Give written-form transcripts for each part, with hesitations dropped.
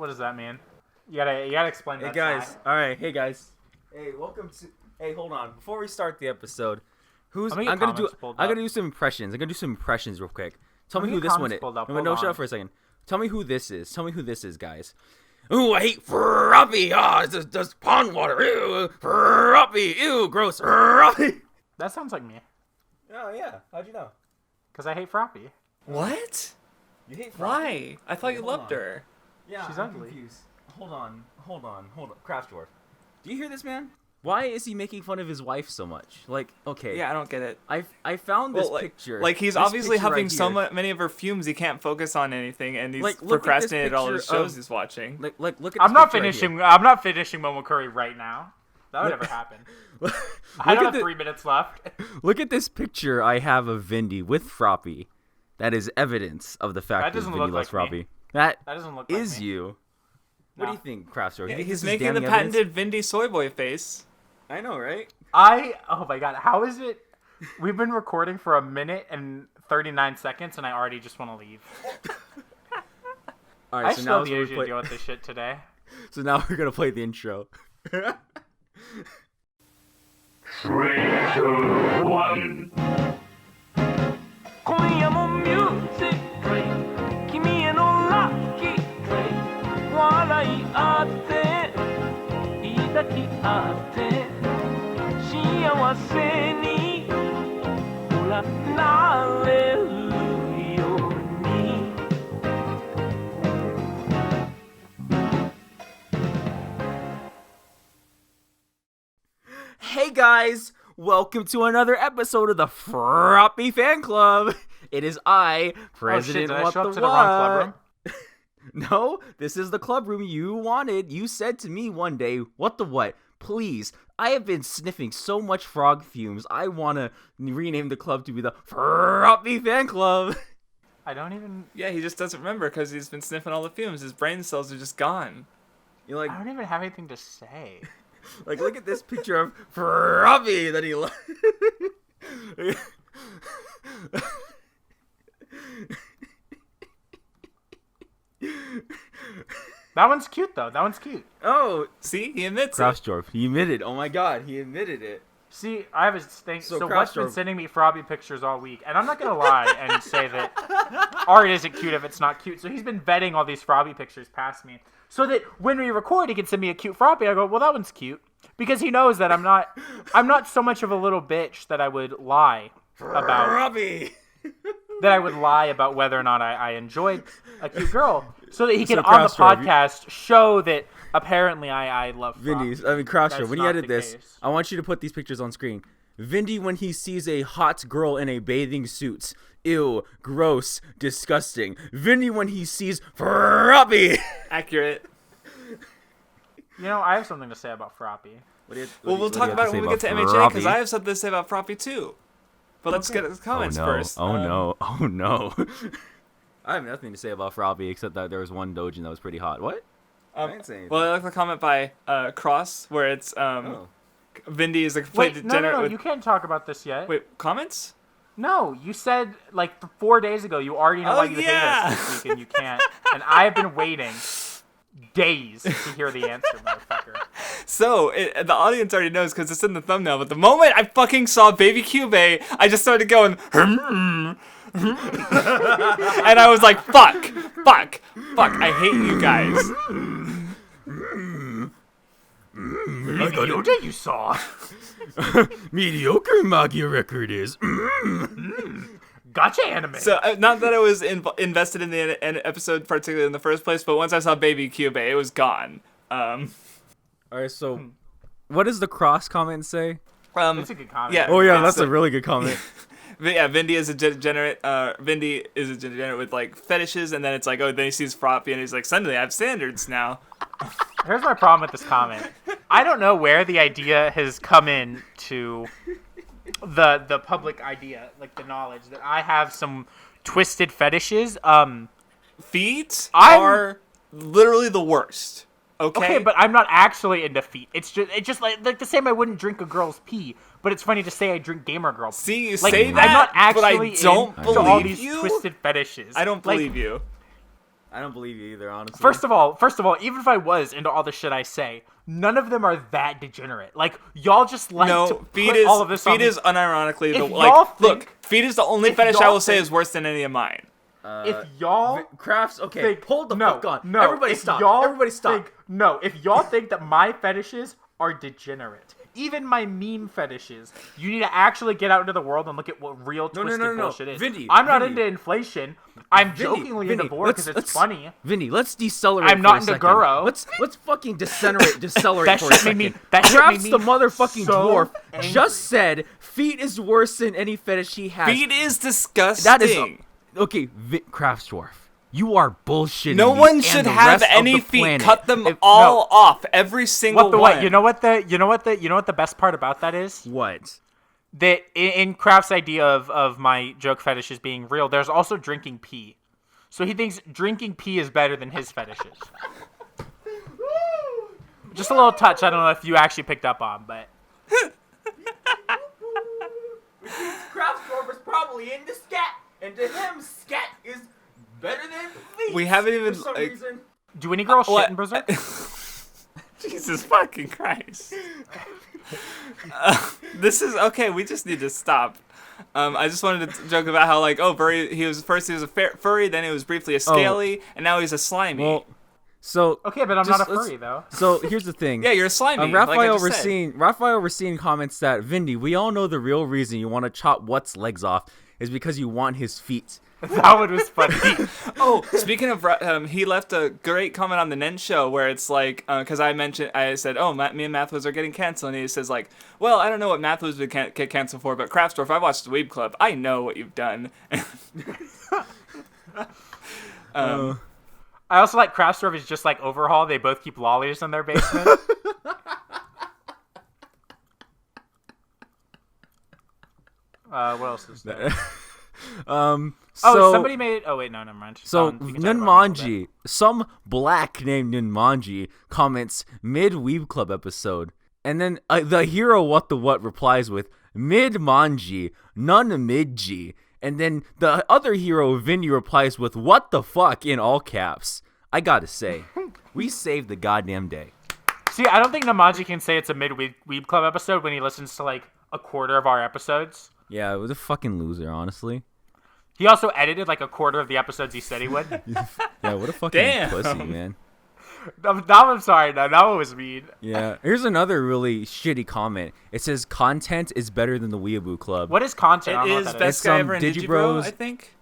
What does that mean? You gotta explain that. Hey guys, all right. Hey guys. Hey, welcome to. Hey, hold on. Before we start the episode, I'm gonna do some impressions. I'm gonna do some impressions real quick. Tell me who this one is. No, shut up for a second. Tell me who this is. Tell me who this is, guys. Ooh, I hate Froppy. Ah, it's just pond water. Ew, Froppy. Ew, gross. Froppy. That sounds like me. Oh yeah. How'd you know? Because I hate Froppy. What? You hate Froppy? Why? I thought you loved her. Yeah, she's I'm ugly. confused. Hold on. Craftsdwarf. Do you hear this, man? Why is he making fun of his wife so much? Like, okay. Yeah, I don't get it. I found this picture. Like he's obviously having many of her fumes. He can't focus on anything, and he's procrastinated all the shows he's watching. Look at. I'm not finishing Momokuri right now. That would never happen. I don't have 3 minutes left. Look at this picture I have of Vindy with Froppy. That is evidence of the fact that Vindy loves Froppy. That doesn't look is like me. you. What do you think, Craftsdwarf? Yeah, he's making the patented Vindy soy boy face. I know, right? Oh my god, how is it? We've been recording for 1 minute and 39 seconds, and I already just want to leave. All right, I still need to deal with this shit today. So now we're gonna play the intro. 3, 2, 1. 今夜もミュージック君へのラッキー笑い合って抱き合って幸せにほらなれるように Hey guys, welcome to another episode of the Froppy Fan Club. It is I, President WattheWut. No, this is the club room you wanted. You said to me one day, "What the what? Please, I have been sniffing so much frog fumes. I want to rename the club to be the Froppy Fan Club." I don't even... Yeah, he just doesn't remember because he's been sniffing all the fumes. His brain cells are just gone. You're like, I don't even have anything to say. Like, look at this picture of Froppy that he loves. That one's cute, though. That one's cute. Oh, see? He admits it. Craftsdwarf, he admitted. Oh my god, he admitted it. See, I have a thing. So What's been Craftsdwarf... sending me Froppy pictures all week, and I'm not gonna lie and say that art isn't cute if it's not cute. So he's been vetting all these Froppy pictures past me, so that when we record, he can send me a cute Froppy. I go, well, that one's cute, because he knows that I'm not so much of a little bitch that I would lie about Froppy. that I would lie about whether or not I enjoyed a cute girl, so that he can on the podcast show that apparently I love Froppy. Vindy, I mean Craftsdwarf, when you edit this, I want you to put these pictures on screen. Vindy when he sees a hot girl in a bathing suit. Ew, gross, disgusting. Vindy when he sees Froppy. Accurate. You know, I have something to say about Froppy. We'll talk about it when we get to MHA, because I have something to say about Froppy too. But let's get the comments first. Oh no. I have nothing to say about Froppy except that there was one Dojin that was pretty hot. What? I didn't say anything. Well, I like the comment by Cross where it's Vindy is a complete degenerate. No, you can't talk about this yet. Wait, comments? No, you said like 4 days ago you already know why you hate us this week and you can't. And I have been waiting days to hear the answer, motherfucker. So, the audience already knows because it's in the thumbnail, but the moment I fucking saw Baby Cube, I just started going, and I was like, fuck, I hate you guys. Yoda you saw. Mediocre Magia Record is. Gotcha anime. So, not that I was invested in the episode particularly in the first place, but once I saw Baby Cube, it was gone. Alright, so what does the Cross comment say? It's a good comment. Yeah, oh yeah, that's a really good comment. Yeah, Vindy is a degenerate. Vindy is a degenerate with like fetishes, and then it's like, oh, then he sees Froppy, and he's like, suddenly I have standards now. Here's my problem with this comment. I don't know where the idea has come in to the public idea, like the knowledge that I have some twisted fetishes. Feet are literally the worst. Okay, but I'm not actually into feet. It's just like the same. I wouldn't drink a girl's pee, but it's funny to say I drink gamer girl pee. See, you like, say that, I'm not actually but I don't believe all these you. twisted fetishes. I don't believe you. I don't believe you either, honestly. First of all, even if I was into all the shit I say, none of them are that degenerate. Like, y'all just like to put all of this on. Feet is unironically the look. Feet is the only fetish I will say is worse than any of mine. If y'all Crafts, okay, hold the fuck on. No, everybody stop. Everybody stop. If y'all think that my fetishes are degenerate, even my meme fetishes, you need to actually get out into the world and look at what real twisted bullshit is. Vindy, I'm not into inflation. I'm jokingly into board because it's funny. Vindy, let's decelerate. I'm not into Guro. Let's fucking decelerate for a second. That shit Crafts, made the me motherfucking so dwarf, angry. just said feet is worse than any fetish he has. Feet is disgusting. That is okay. Craftsdwarf, you are bullshitting. No one should have any feet. Cut them all off. Every single one. You know what the best part about that is? What? That in Kraft's idea of my joke fetishes being real, there's also drinking pee. So he thinks drinking pee is better than his fetishes. Just a little touch. I don't know if you actually picked up on, but Craftsdwarf is probably into scat, and to him, scat is better than feet. We haven't even for some reason. do any girls shit in Berserk? Jesus fucking Christ. This is okay. We just need to stop. I just wanted to joke about how furry. He was a furry, then he was briefly a scaly, and now he's a slimy. Well, so Okay, but I'm not a furry though. So here's the thing. Yeah, you're a slimy. Raphael Racine comments that Vindy, we all know the real reason you want to chop What's legs off is because you want his feet. That one was funny. Oh, speaking of, he left a great comment on the Nen show where it's like, because I said, oh, me and MathWiz are getting canceled, and he says like, well, I don't know what MathWiz would get canceled for, but Craftsdwarf, I watched the Weeb Club, I know what you've done. I also like Craftsdwarf is just like Overhaul. They both keep lollies in their basement. What else is there? Somebody made. Oh wait, no, never mind. So Nunmanji, some black named Nunmanji comments mid Weeb Club episode, and then the hero WattheWut replies with mid Manji, none midji, and then the other hero Vindy replies with what the fuck in all caps. I gotta say, we saved the goddamn day. See, I don't think Namaji can say it's a mid Weeb Club episode when he listens to like a quarter of our episodes. Yeah, it was a fucking loser, honestly. He also edited like a quarter of the episodes he said he would. Yeah, what a fucking pussy, man. I'm sorry, no, that one was mean. Yeah, here's another really shitty comment. It says content is better than the Weeaboo Club. What is content? It is best guy ever in Digibros, I think.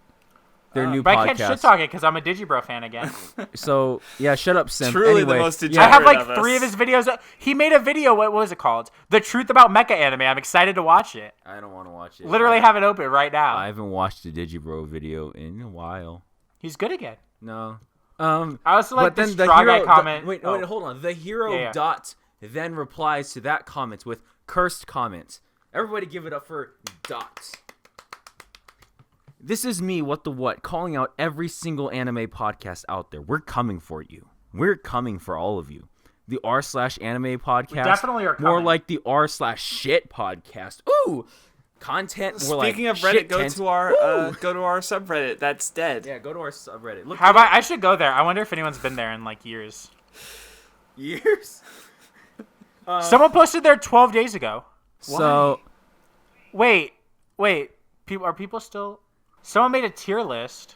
Their new but podcast. I can't shit talk it because I'm a Digibro fan again. So yeah, shut up, Simp. Truly anyway, the most I degenerate have like of us. 3 of his videos. He made a video. What was it called? The Truth About Mecha Anime. I'm excited to watch it. I don't want to watch it. Literally have it open right now. I haven't watched a Digibro video in a while. He's good again. No. I also like but this then straw guy comment. Wait, hold on. The hero dot then replies to that comment with cursed comment. Everybody give it up for dot. This is me, WattheWut, calling out every single anime podcast out there. We're coming for you. We're coming for all of you. The r/anime podcast. We definitely are coming. More like the r/shit podcast. Ooh! Content more like Speaking of Reddit, shit go to our subreddit. That's dead. Yeah, go to our subreddit. Look, How about I should go there. I wonder if anyone's been there in like years. years? Someone posted there 12 days ago. So Wait. Are people still? Someone made a tier list.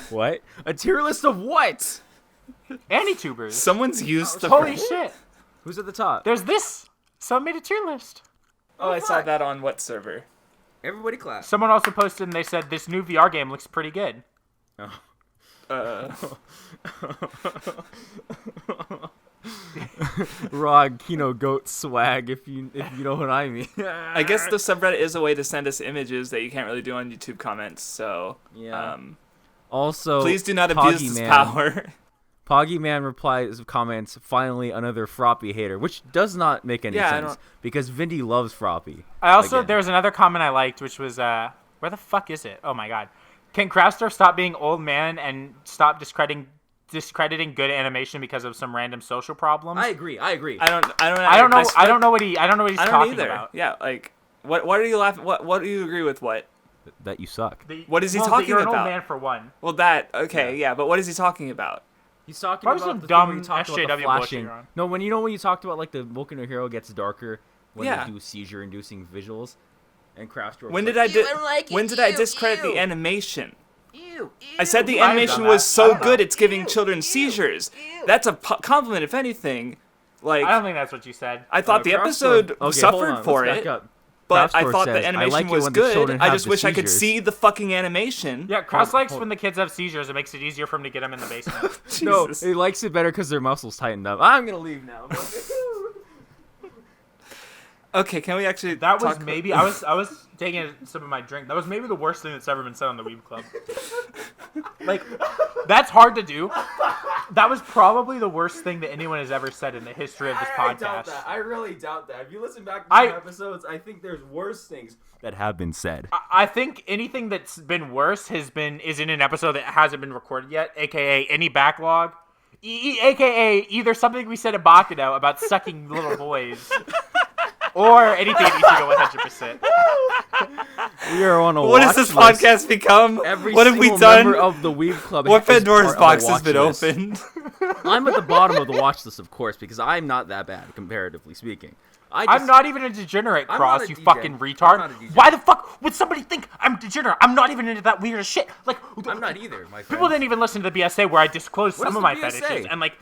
what? A tier list of what? Anitubers. Someone's used the. Holy shit. Who's at the top? There's this. Someone made a tier list. Oh, I saw that on what server? Everybody clap. Someone also posted and they said this new VR game looks pretty good. Raw Kino Goat swag, if you know what I mean. I guess the subreddit is a way to send us images that you can't really do on YouTube comments. So yeah. Also, please do not abuse this power. Poggy Man replies comments. Finally, another Froppy hater, which does not make any sense because Vindy loves Froppy. I also there was another comment I liked, which was where the fuck is it? Oh my god, can Craftsdwarf stop being old man and stop discrediting good animation because of some random social problems? I agree. I don't know what he's talking about. Yeah, like what are you laughing? What do you agree with? What that you suck. What is he Well, talking you're an about? old man for one. Well, that okay, yeah, but what is he talking about? He's talking Probably about some the dumb thing where you talked about the SJW flashing. bullshit, Ron. No, when you talked about like the Boku no Hero gets darker when Yeah. they do seizure-inducing visuals, and Craftsdwarf. When was did like, when did I discredit the animation? Ew, I said the I've animation done was that. I so don't good know. it's giving children seizures. That's a compliment, if anything. Like I don't think that's what you said. I thought the Craftsdwarf- episode Okay, hold suffered on, for let's it, back up. but I Craftsdwarf thought says, the animation like it was when the good. children I have just the wish I could seizures. see the fucking animation. Yeah, Cross likes hold- when the kids have seizures. It makes it easier for him to get them in the basement. No, Jesus. he likes it better because their muscles tightened up. I'm gonna leave now. Okay, can we actually That was talk maybe I was taking a sip of my drink. That was maybe the worst thing that's ever been said on the Weeb Club. Like, that's hard to do. That was probably the worst thing that anyone has ever said in the history of this I doubt podcast. that. I really doubt that. If you listen back to I- some episodes, I think there's worse things that have been said. I think anything that's been worse is in an episode that hasn't been recorded yet, aka any backlog, aka either something we said at Bakudo about sucking little boys, or anything that you should go 100%. We are on a What watch has this list. podcast become? Every What have we single done? member of the Weeb Club What is Pandora's part box of a has been watch list. opened? I'm at the bottom of the watch list, of course, because I'm not that bad, comparatively speaking. I'm not even a degenerate, I'm Cross, not a you DJ. fucking I'm retard. not a DJ. Why the fuck would somebody think I'm degenerate? I'm not even into that weird shit. Like, I'm not either, my friend. people didn't even listen to the BSA where I disclosed What some is of the my BSA? fetishes, and like,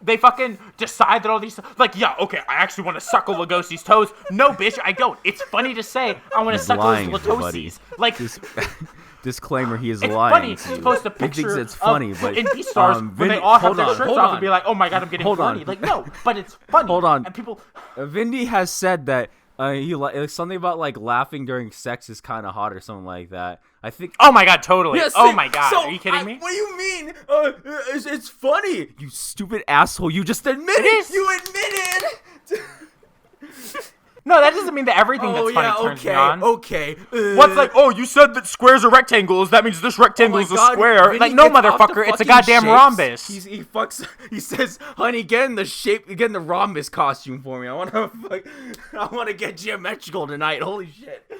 they fucking decide that all these, like, yeah, okay, I actually want to suckle Lugosi's toes. No, bitch, I don't. It's funny to say I want to He's suckle lying, his everybody. Latosi's. Like, Disclaimer: He is it's lying. funny to to you. post a He picture thinks it's funny, of, but in Beastars when they Vindy- all have hold their on, shirts hold off on. and be like, oh my god, I'm getting Hold horny. on. Like, no, but it's funny. Hold on. And people, Vindy has said that something about like laughing during sex is kind of hot or something like that. I think. oh my god, totally. Yeah, oh see, my god, so are you kidding me? What do you mean? It's funny. You stupid asshole. You just admitted. is. You admitted. No, that doesn't mean that everything that's funny turns me on. Okay. What's like, oh, you said that squares are rectangles, that means this rectangle is a square. Vinny Like, no, gets off the motherfucker, it's a fucking goddamn shapes. rhombus. He fucks. He says, "Honey, get in the rhombus costume for me. I want to get geometrical tonight. Holy shit."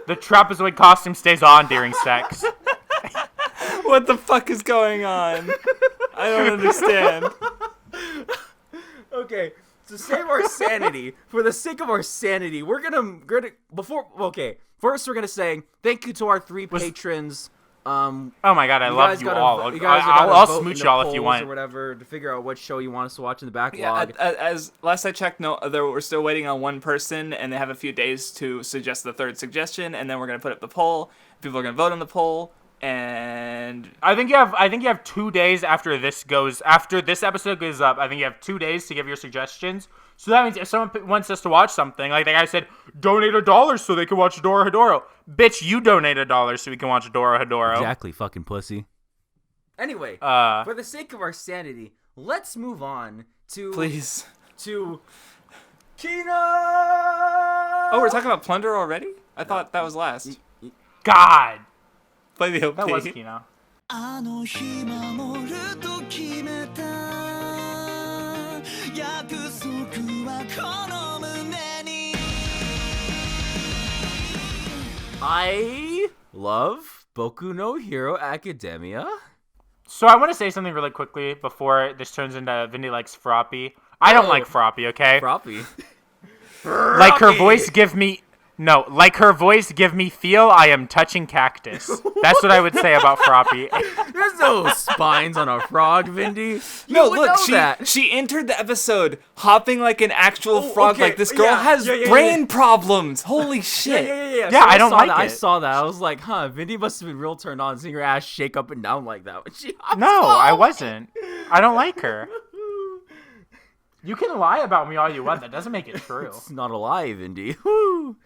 The trapezoid costume stays on during sex. What the fuck is going on? I don't understand. Okay, to save our sanity, for the sake of our sanity, we're gonna first we're gonna say thank you to our 3 patrons. Oh my god, I love you all. I'll I'll smooch y'all if you want. or whatever to figure out what show you want us to watch in the backlog. Yeah, as last I checked, no, we're still waiting on one person, and they have a few days to suggest the third suggestion, and then we're gonna put up the poll. People are gonna vote on the poll, and I think you have 2 days after this episode goes up. I think you have 2 days to give your suggestions. So that means if someone wants us to watch something, like the guy said, donate $1 so they can watch Dora Hedoro. Bitch, you donate $1 so we can watch Dora Hedoro. Exactly, fucking pussy. Anyway, Uh, for the sake of our sanity, let's move on to please. to Kina. Oh, we're talking about Plunderer already? I thought that was last. God, Play the OP. that was Kino. あの日守ると決めた約束はこの胸に I love Boku no Hero Academia. So I want to say something really quickly before this turns into Vindy likes Froppy. I don't like Froppy, okay? Froppy. Like her voice give me feel I am touching cactus. That's what I would say about Froppy. There's no spines on a frog, Vindy. You No, would look, know that. she entered the episode hopping like an actual frog. okay, Like, this girl yeah, has yeah, brain problems. Holy shit. Yeah. Yeah, I don't saw like that. I it. saw that. I was like, huh, Vindy must have been real turned on seeing her ass shake up and down like that when she hops No, I off. wasn't. I don't like her. You can lie about me all you want. That doesn't make it true. It's not a lie, Vindy. Woo.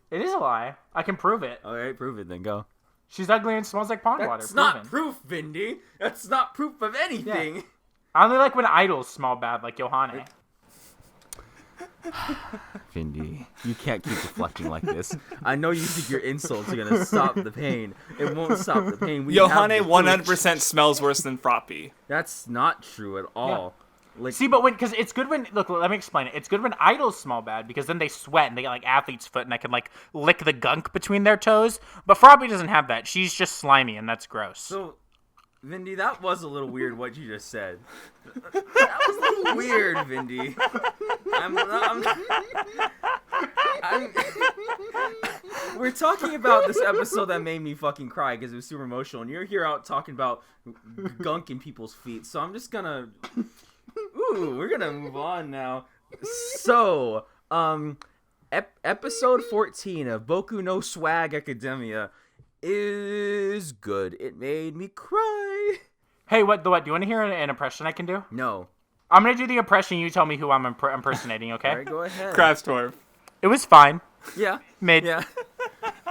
It is a lie. I can prove it. All right, prove it then. Go. She's ugly and smells like pond water. That's not Proven. proof, Vindy. That's not proof of anything. I only like when idols smell bad, like Yohane. Vindy, you can't keep deflecting like this. I know you think your insults are gonna stop the pain. It won't stop the pain. We have Yohane the proof. 100% smells worse than Froppy. That's not true at all. Like, See, but because it's good when look, let me explain it. It's good when idols smell bad because then they sweat and they get like athlete's foot and I can like lick the gunk between their toes. But Froppy doesn't have that. She's just slimy and that's gross. So, Vindy, that was a little weird what you just said. That was a little weird, Vindy. We're talking about this episode that made me fucking cry because it was super emotional, and you're here out talking about gunk in people's feet. So I'm just gonna. We're gonna move on now. So, episode 14 of Boku no Swag Academia is good. It made me cry. Hey, what? Do you want to hear an impression I can do? No. I'm gonna do the impression. You tell me who I'm impersonating. Okay? All right, go ahead. Craftsdwarf. It was fine. Yeah. Mid. Yeah.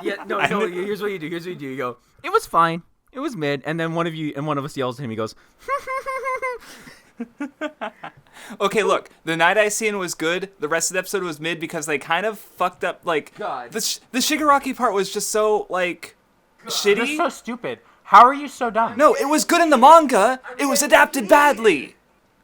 Yeah. No. Here's what you do. You go. It was fine. It was mid, and then one of us yells at him. He goes. Okay, look, the Nighteyes scene was good. The rest of the episode was mid because they kind of fucked up. Like, God. the Shigaraki part was just so like shitty. You're so stupid. How are you so dumb? No, it was good in the manga. It was adapted badly.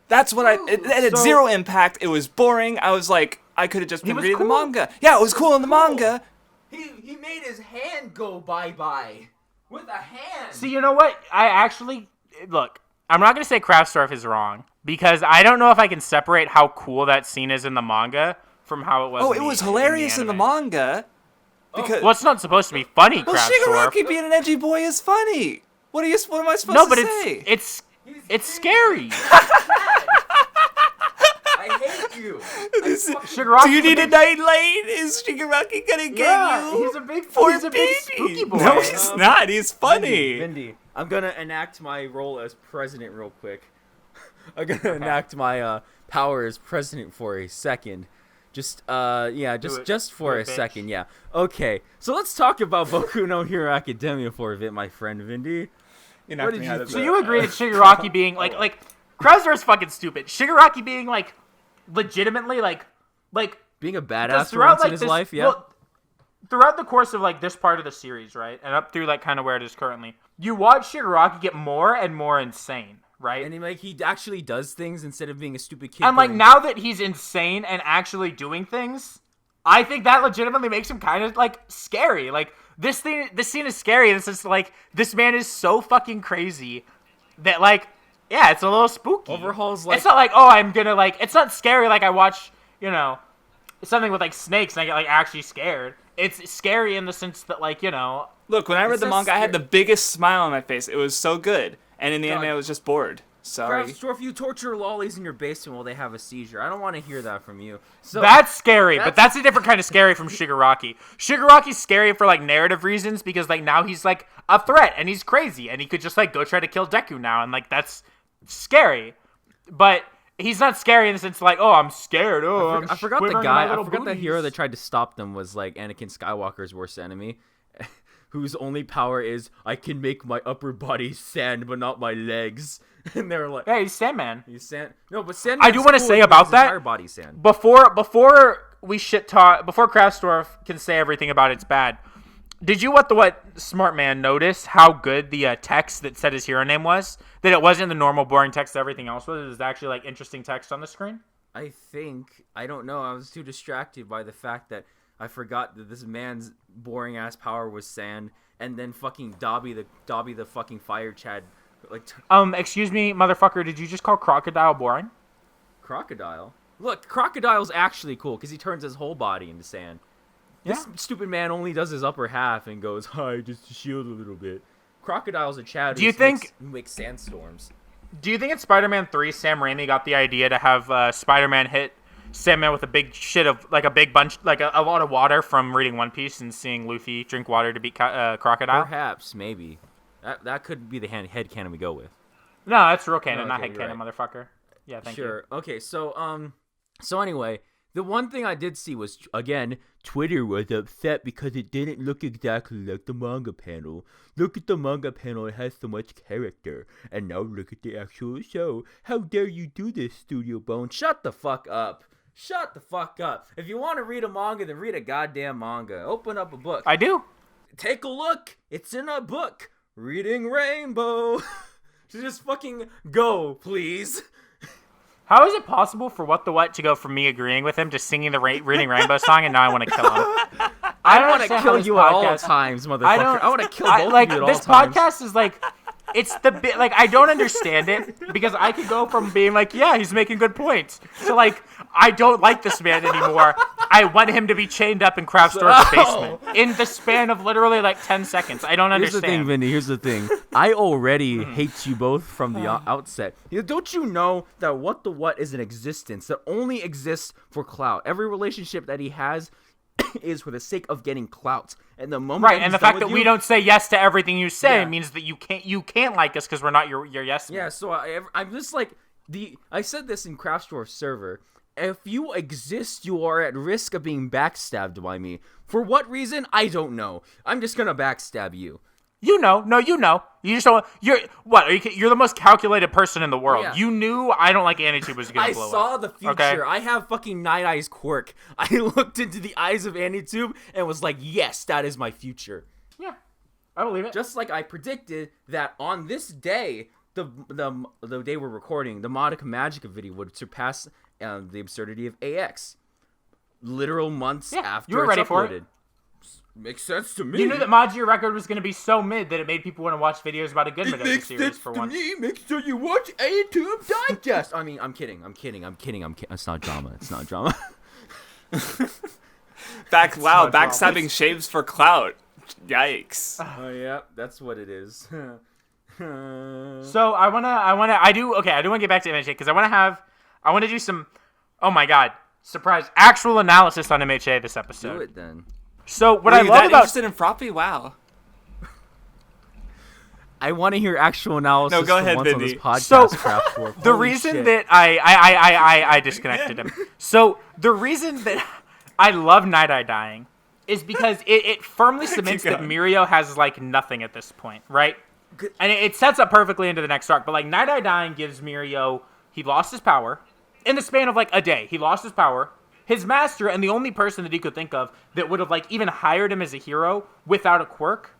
That's what it had zero impact. It was boring. I was like, I could have just been reading the manga. Yeah, it was cool in the manga. He made his hand go bye-bye. With a hand. See, you know what? I actually look. I'm not gonna say Craftsdwarf is wrong because I don't know if I can separate how cool that scene is in the manga from how it was. Oh, it was hilarious in the manga. Because well, it's not supposed to be funny. well, Craftsdwarf. Shigaraki being an edgy boy is funny. What am I supposed No, to but say? it's scary. I hate you. Shigaraki. Do you need a nightlight? Is Shigaraki gonna get Yeah, you? he's a big baby. spooky boy. No, he's not. He's funny. Vindy, I'm gonna enact my role as president real quick. I'm gonna enact my power as president for a second. Just for a second, yeah. Okay, so let's talk about Boku no Hero Academia for a bit, my friend Vindy. You What did you So you agree that Shigaraki being like Krauser's fucking stupid. Shigaraki being like legitimately like being a badass for throughout once in his life, yeah. Well, throughout the course of like this part of the series, right, and up through like kind of where it is currently, you watch Shigaraki get more and more insane, right? And he actually does things instead of being a stupid kid. And like now that he's insane and actually doing things, I think that legitimately makes him kind of like scary. Like this scene is scary, and it's just like this man is so fucking crazy that like yeah, it's a little spooky. Overhaul's like it's not like oh I'm gonna like it's not scary like I watch something with like snakes and I get like actually scared. It's scary in the sense that like Look, when I read the manga, I had the biggest smile on my face. It was so good, and in the anime, I was just bored. Sorry. Craftsdwarf, you torture lollies in your basement while they have a seizure. I don't want to hear that from you. So that's scary, but that's a different kind of scary from Shigaraki. Shigaraki's scary for like narrative reasons because like now he's like a threat and he's crazy and he could just like go try to kill Deku now and like that's scary. But he's not scary in the sense like, oh, I'm scared. Oh, I forgot the hero that tried to stop them was like Anakin Skywalker's worst enemy, whose only power is I can make my upper body sand but not my legs. And they're like, "Hey, he's Sandman." He's sand. No, but Sandman. I do want to say about that. Entire body sand. Before we shit talk, before Craftsdwarf can say everything about it's bad. Did you what smart man notice how good the text that said his hero name was? That it wasn't the normal boring text that everything else was. It was actually like interesting text on the screen. I don't know. I was too distracted by the fact that I forgot that this man's boring ass power was sand, and then fucking Dobby the fucking fire Chad. Excuse me, motherfucker, did you just call Crocodile boring? Crocodile? Look, Crocodile's actually cool because he turns his whole body into sand. Yeah. This stupid man only does his upper half and goes, hi, just to shield a little bit. Crocodile's a Chad who makes sandstorms. Do you think in Spider-Man 3, Sam Raimi got the idea to have Spider-Man hit Sandman with a big shit of, like a big bunch, like a lot of water from reading One Piece and seeing Luffy drink water to beat Crocodile? Perhaps, maybe. That could be the head canon we go with. No, that's real canon, not okay, head canon, right. motherfucker. Yeah, thank you. Sure. Okay, so anyway, the one thing I did see was, again, Twitter was upset because it didn't look exactly like the manga panel. Look at the manga panel, it has so much character. And now look at the actual show. How dare you do this, Studio Bone? Shut the fuck up. Shut the fuck up. If you want to read a manga, then read a goddamn manga. Open up a book. I do. Take a look. It's in a book. Reading Rainbow. Just fucking go, please. How is it possible for What the What to go from me agreeing with him to singing the Reading Rainbow song, and now I want to kill him? I want to kill you at all times, motherfucker. I want to kill both of you at all times. This podcast is like, it's the bit, like, I don't understand it, because I could go from being like, yeah, he's making good points, to like, I don't like this man anymore. I want him to be chained up in Craftsdwarf's basement in the span of literally like 10 seconds. I don't understand. Here's the thing, Vindy. Here's the thing. I already hate you both from the outset. Don't you know that What the What is an existence that only exists for clout? Every relationship that he has is for the sake of getting clout. And the moment right, and the fact that we don't say yes to everything you say means that you can't like us because we're not your yes man. Yeah, so I'm just like I said this in Craftsdwarf's server. If you exist, you are at risk of being backstabbed by me. For what reason? I don't know. I'm just gonna backstab you. You know. You just don't. You're the most calculated person in the world. Yeah. You knew I don't like AniTube was gonna blow up. I saw the future. Okay? I have fucking Nighteyes quirk. I looked into the eyes of AniTube and was like, yes, that is my future. Yeah, I believe it. Just like I predicted that on this day, the day we're recording, the Modica Magica video would surpass the absurdity of AX. Literal months after you were ready it's uploaded. For it. Makes sense to me. You knew that Magia Record was going to be so mid that it made people want to watch videos about a good Madoka series for once. Make sure you watch AniTube Digest. I mean, I'm kidding. It's not drama. Backstabbing shaves for clout. Yikes. Oh yeah, that's what it is. So I do want to get back to MHA because I want to do some, oh my god, surprise, actual analysis on MHA this episode. Do it then. So what I love about interested in Froppy? Wow. I want to hear actual analysis. No, go ahead, on this podcast. So the reason that I disconnected him. So the reason that I love Nighteye dying is because it firmly cements that Mirio has like nothing at this point, right? And it sets up perfectly into the next arc. But like Nighteye dying gives Mirio, he lost his power in the span of like a day. He lost his power. His master, and the only person that he could think of that would have like even hired him as a hero without a quirk,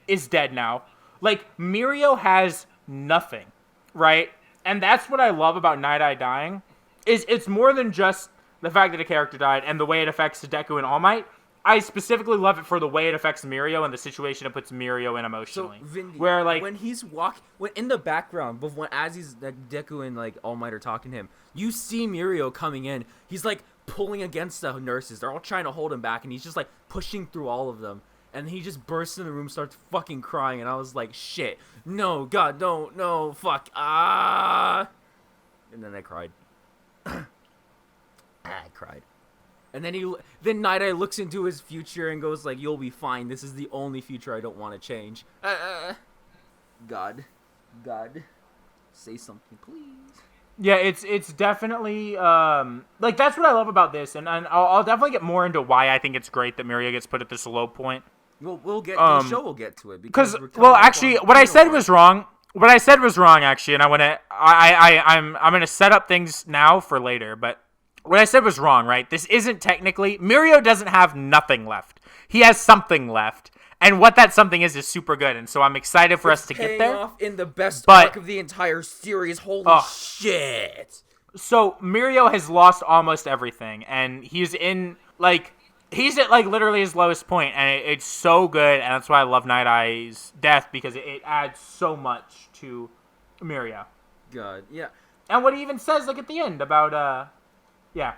is dead now. Like Mirio has nothing, right? And that's what I love about Nighteye dying. Is it's more than just the fact that a character died and the way it affects Deku and All Might. I specifically love it for the way it affects Mirio and the situation it puts Mirio in emotionally. So, Vindy, where like when he's when in the background, but as he's like Deku and like All Might are talking to him, you see Mirio coming in. He's like pulling against the nurses. They're all trying to hold him back, and he's just like pushing through all of them. And he just bursts in the room, starts fucking crying, and I was like, shit, no, God, no, fuck, and then I cried. I cried. And then then Nighteye looks into his future and goes like, you'll be fine. This is the only future I don't want to change. God, say something, please. Yeah, it's definitely like that's what I love about this, and I'll definitely get more into why I think it's great that Mirio gets put at this low point. We'll get the show. We'll get to it because actually, what I said was wrong. What I said was wrong, actually, and I'm gonna set up things now for later. But what I said was wrong, right? This isn't technically Mirio doesn't have nothing left. He has something left. And what that something is super good, and so I'm excited for us to get there. Off in the best arc of the entire series. Holy shit! So Mirio has lost almost everything, and he's at like literally his lowest point, and it's so good, and that's why I love Nighteye's death because it adds so much to Mirio. God, yeah. And what he even says like at the end about yeah.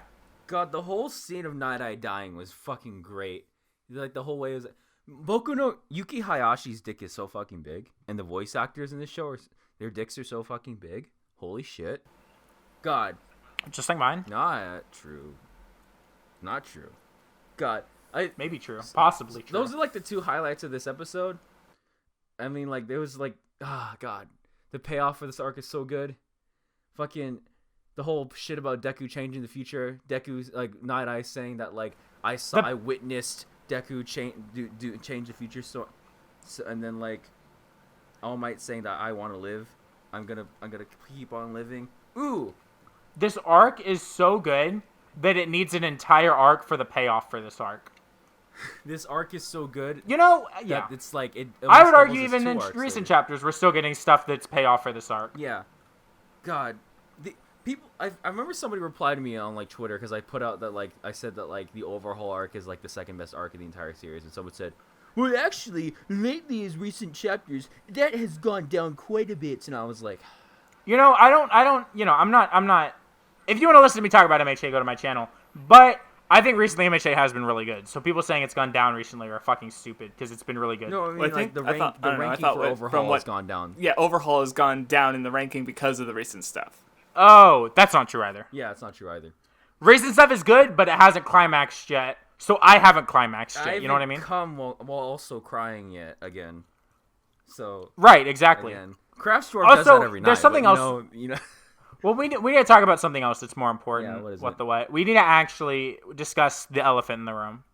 God, the whole scene of Nighteye dying was fucking great. Like the whole way was. Boku no Yuki Hayashi's dick is so fucking big, and the voice actors in this show their dicks are so fucking big. Holy shit! God, just like mine. Not true. God, maybe true, possibly true. Those are like the two highlights of this episode. I mean, like there was like, God, the payoff for this arc is so good. Fucking the whole shit about Deku changing the future. Deku's like Nighteye saying that like I witnessed Deku change the future, so and then like All Might saying that I want to live, I'm gonna keep on living. Ooh, this arc is so good that it needs an entire arc for the payoff for this arc. This arc is so good. You know, yeah, it's like it. I would argue even in recent chapters we're still getting stuff that's payoff for this arc. Yeah, God, I remember somebody replied to me on like Twitter because I put out that like I said that like the overhaul arc is like the second best arc of the entire series, and someone said, well, actually, lately as recent chapters, that has gone down quite a bit, and I was like, I don't, I'm not. If you want to listen to me talk about MHA, go to my channel. But I think recently MHA has been really good. So people saying it's gone down recently are fucking stupid because it's been really good. no, I mean Well, like the ranking for overhaul has gone down. Yeah, overhaul has gone down in the ranking because of the recent stuff. Oh, that's not true either. Yeah, it's not true either. Recent stuff is good, but it hasn't climaxed yet. So I haven't climaxed yet. You know what I mean? Come while also crying yet again. So Right, exactly. again, Craftsdwarf does Also, that every night. there's something but, else. You know. Well, we need to talk about something else that's more important. Yeah, what is what it? the what? We need to actually discuss the elephant in the room.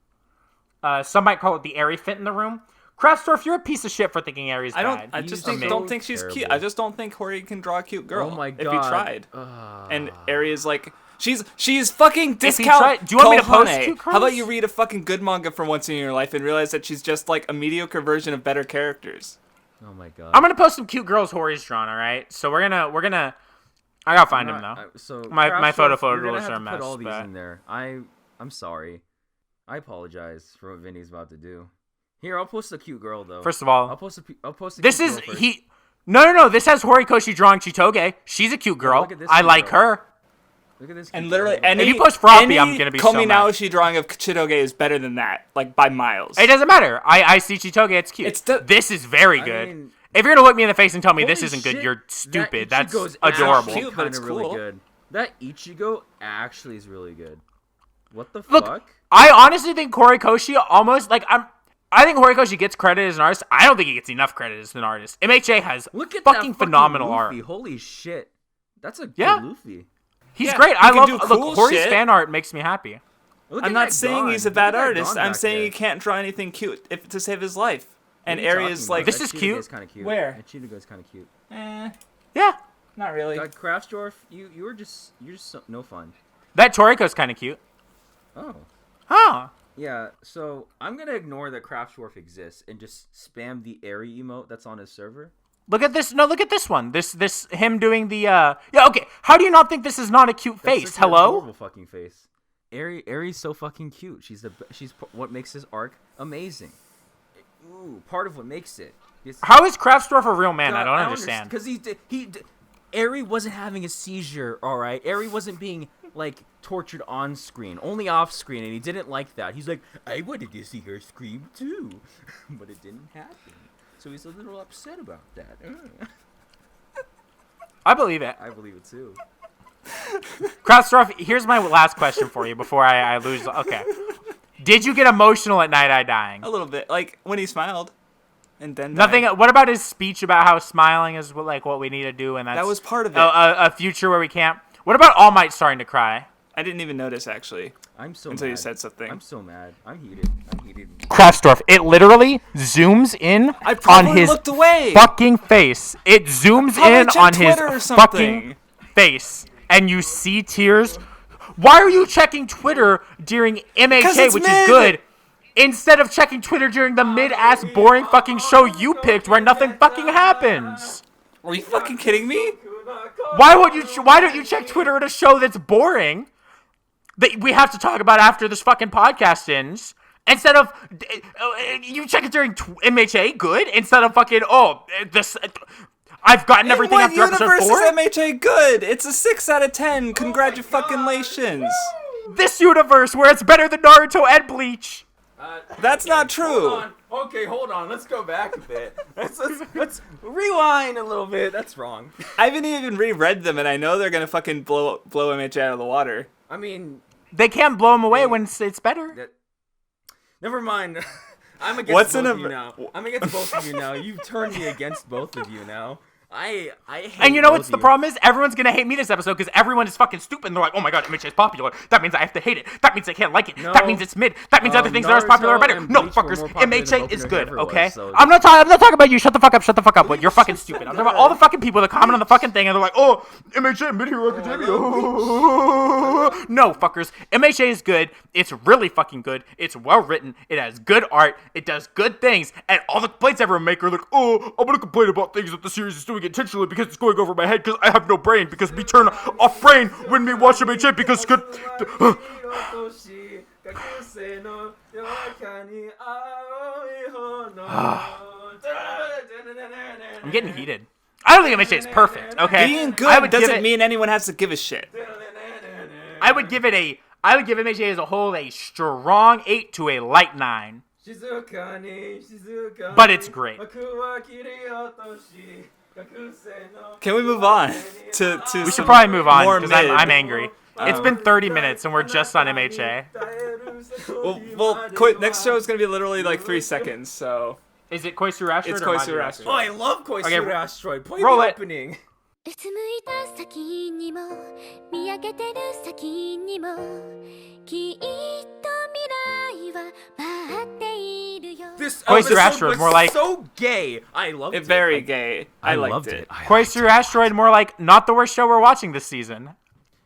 Some might call it the airy fit in the room. Craftsdwarf, you're a piece of shit for thinking Aries bad. I just He's don't so think she's cute. terrible. I just don't think Hori can draw a cute girl. Oh my If he God. tried. And Eri is like, she's fucking If he discount. tried- do you want me to post Kohane. cute How about girls? you read a fucking good manga for once in your life and realize that she's just like a mediocre version of better characters? Oh my god. I'm gonna post some cute girls Hori's drawn. All right, so we're gonna. I gotta find him though. So My Craftsdwarf, photos you're gonna are have a to mess, put all these but- in there. I'm sorry. I apologize for what Vinny's about to do. Here, I'll post a cute girl though. First of I'll all, post a this cute is girl first. he. No. This has Horikoshi drawing Chitoge. She's a cute girl. look at this I cute like girl. her. Look at this. And cute literally, girl. any you post Froppy, I'm gonna be so Komi mad. Naoshi drawing of Chitoge is better than that, like by miles. It doesn't matter. I see Chitoge. It's cute. This is very I good. mean, If you're gonna look me in the face and tell me this holy isn't shit, good, you're stupid. that That's Ichigo's adorable. actually Cute, but it's kinda really cool. good. That Ichigo actually is really good. What the Look, fuck? I honestly think Horikoshi almost like I think Horikoshi gets credit as an artist. I don't think he gets enough credit as an artist. MHA has Look at fucking that phenomenal Luffy. art. Holy shit. That's a good Yeah. Luffy. He's Yeah, great. he I can love do look. cool Hori's shit. fan art makes me happy. Look I'm at not that saying Gon. he's a Look bad at that artist. Gon I'm back saying there. he can't draw anything cute to save his life. And What are you Eri talking is about? like, This is That cute. Chitoge's kinda cute. Where? That Chitoge's kind of cute. Yeah, not really. God, Craftsdwarf, you're just no fun. that Toriko's kind of cute. Oh. Huh. Yeah, so I'm gonna ignore that Craftsdwarf exists and just spam the Airy emote that's on his server. Look at this. No, look at this one. This him doing the Yeah. Okay. How do you not think this is not a cute That's face? such an Hello. adorable fucking face. Airy's so fucking cute. She's what makes this arc amazing. Ooh, part of what makes it. How is Craftsdwarf a real man? I don't understand. Because Airy wasn't having a seizure, all right? Airy wasn't being, like, tortured on screen, only off screen, and he didn't like that. He's like, I wanted to see her scream too, but it didn't happen. So he's a little upset about that. I believe it. I believe it too. Craftsdwarf, here's my last question for you before I lose. Okay. Did you get emotional at Nighteye dying? A little bit, like when he smiled, and then Nothing. died. What about his speech about how smiling is what we need to do, and that's That was part of it. a future where we can't. What about All Might starting to cry? I didn't even notice actually I'm so until mad. you said something. I'm so mad. I'm heated. Craftsdwarf, it literally zooms in I on probably his looked away. fucking face. It zooms Probably in checked on his Twitter or fucking face, and you see tears. Why are you checking Twitter during 'Cause MHA, it's which mid. is good, instead of checking Twitter during the mid-ass boring fucking show you picked where nothing fucking happens? Are you fucking kidding me? Why don't you check Twitter at a show that's boring that we have to talk about after this fucking podcast ends? Instead of you check it during MHA, good. Instead of fucking this. I've gotten everything In what after episode universe 4. is MHA good? It's a 6 out of 10. Congratulations. This universe where it's better than Naruto and Bleach. That's not true. Okay, hold on. Let's go back a bit. Let's rewind a little bit. That's wrong. I haven't even reread them, and I know they're gonna fucking blow MHA out of the water. I mean, They can't blow them away when it's better. never mind. I'm against What's both in of a- you now. I'm against both of you now. You've turned me against both of you now. I hate And you know both what's of the you. problem is? Everyone's gonna hate me this episode because everyone is fucking stupid and they're like, oh my god, MHA is popular. That means I have to hate it. That means I can't like it. No. That means it's mid. That means other things that are as popular are Naruto better. and No, Bleach were fuckers. more popular than MHA Boku is no good, Hero was, okay? so I'm not talking about you. Shut the fuck up. Shut the fuck up. But you're fucking stupid. I'm talking about all the fucking people that comment on the fucking thing and they're like, oh, MHA, Mid Hero Academia. No, fuckers. MHA is good. It's really fucking good. It's well written. It has good art. It does good things. And all the complaints everyone make are like, oh, I'm gonna complain about things that the series is doing intentionally because it's going over my head because I have no brain because we turn off brain when we watch MHA because good. I'm getting heated. I don't think MHA is perfect. Okay, Being good doesn't mean anyone has to give a shit. I would give MHA as a whole a strong 8 to a light 9. But it's great. Can we move on to We should probably move on more because mid? I'm angry. It's been 30 minutes and we're just on MHA. Next show is gonna be literally like 3 seconds. So Is it Koisuru Asteroid? It's or Koisuru Magia Asteroid. Oh, I love Koisuru Asteroid. Play roll the it. opening. うつむいた先にも見上げてる先にもきっと未来は待っているよ This Koisuru episode Asteroid, was more like- so gay. I loved it. it's very gay. I liked loved it. Koisuru Asteroid, more like not the worst show we're watching this season.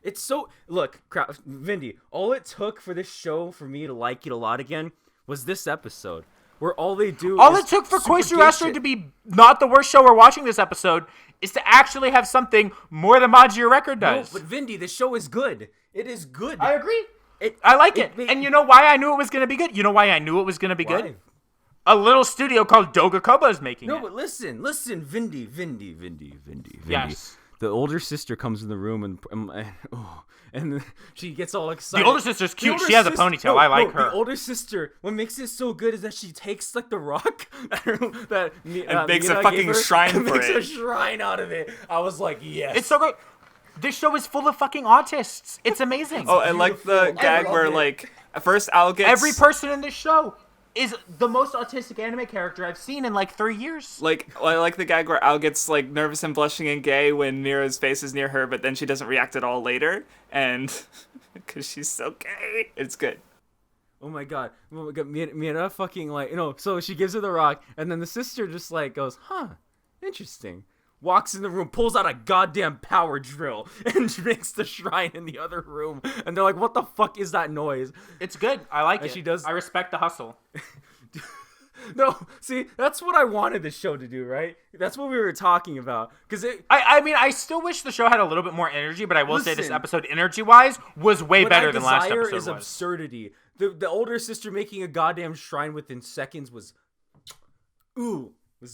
It's so look, Vindy. All it took for this show for me to like it a lot again was this episode, where all they do. All is it took for super Koisuru gay Asteroid shit. to be not the worst show we're watching this episode is to actually have something more than Magia Record No, does. but Vindy, the show is good. It is good. I agree. It, I like it. it- And you know why I knew it was going to be good? You know why I knew it was going to be Why? good? A little studio called Dogakoba is making No, it. but listen, Vindy. Yes. The older sister comes in the room and she gets all excited. The older sister's The cute. older She has a sis- ponytail. no, I like no, her. The older sister, what makes it so good is that she takes like the rock that And makes a Mina fucking gave her, shrine and for makes it. a shrine out of it. I was like, yes. It's so great. This show is full of fucking autists. It's amazing. Oh, I like the Beautiful. gag I where love it. like at first Al gets Every person in this show is the most autistic anime character I've seen in like 3 years. like I like the gag where Al gets like nervous and blushing and gay when Mira's face is near her, but then she doesn't react at all later, and because she's so gay, it's good. Oh my god, Mina fucking like, so she gives her the rock, and then the sister just like goes, huh, interesting. Walks in the room, pulls out a goddamn power drill, and makes the shrine in the other room. And they're like, what the fuck is that noise? It's good. I like And it. she does- I respect the hustle. No, see, that's what I wanted the show to do, right? That's what we were talking about. Because I mean, I still wish the show had a little bit more energy, but I will say this Listen. episode, energy-wise, was way what better I than last desire episode is was. absurdity. The older sister making a goddamn shrine within seconds was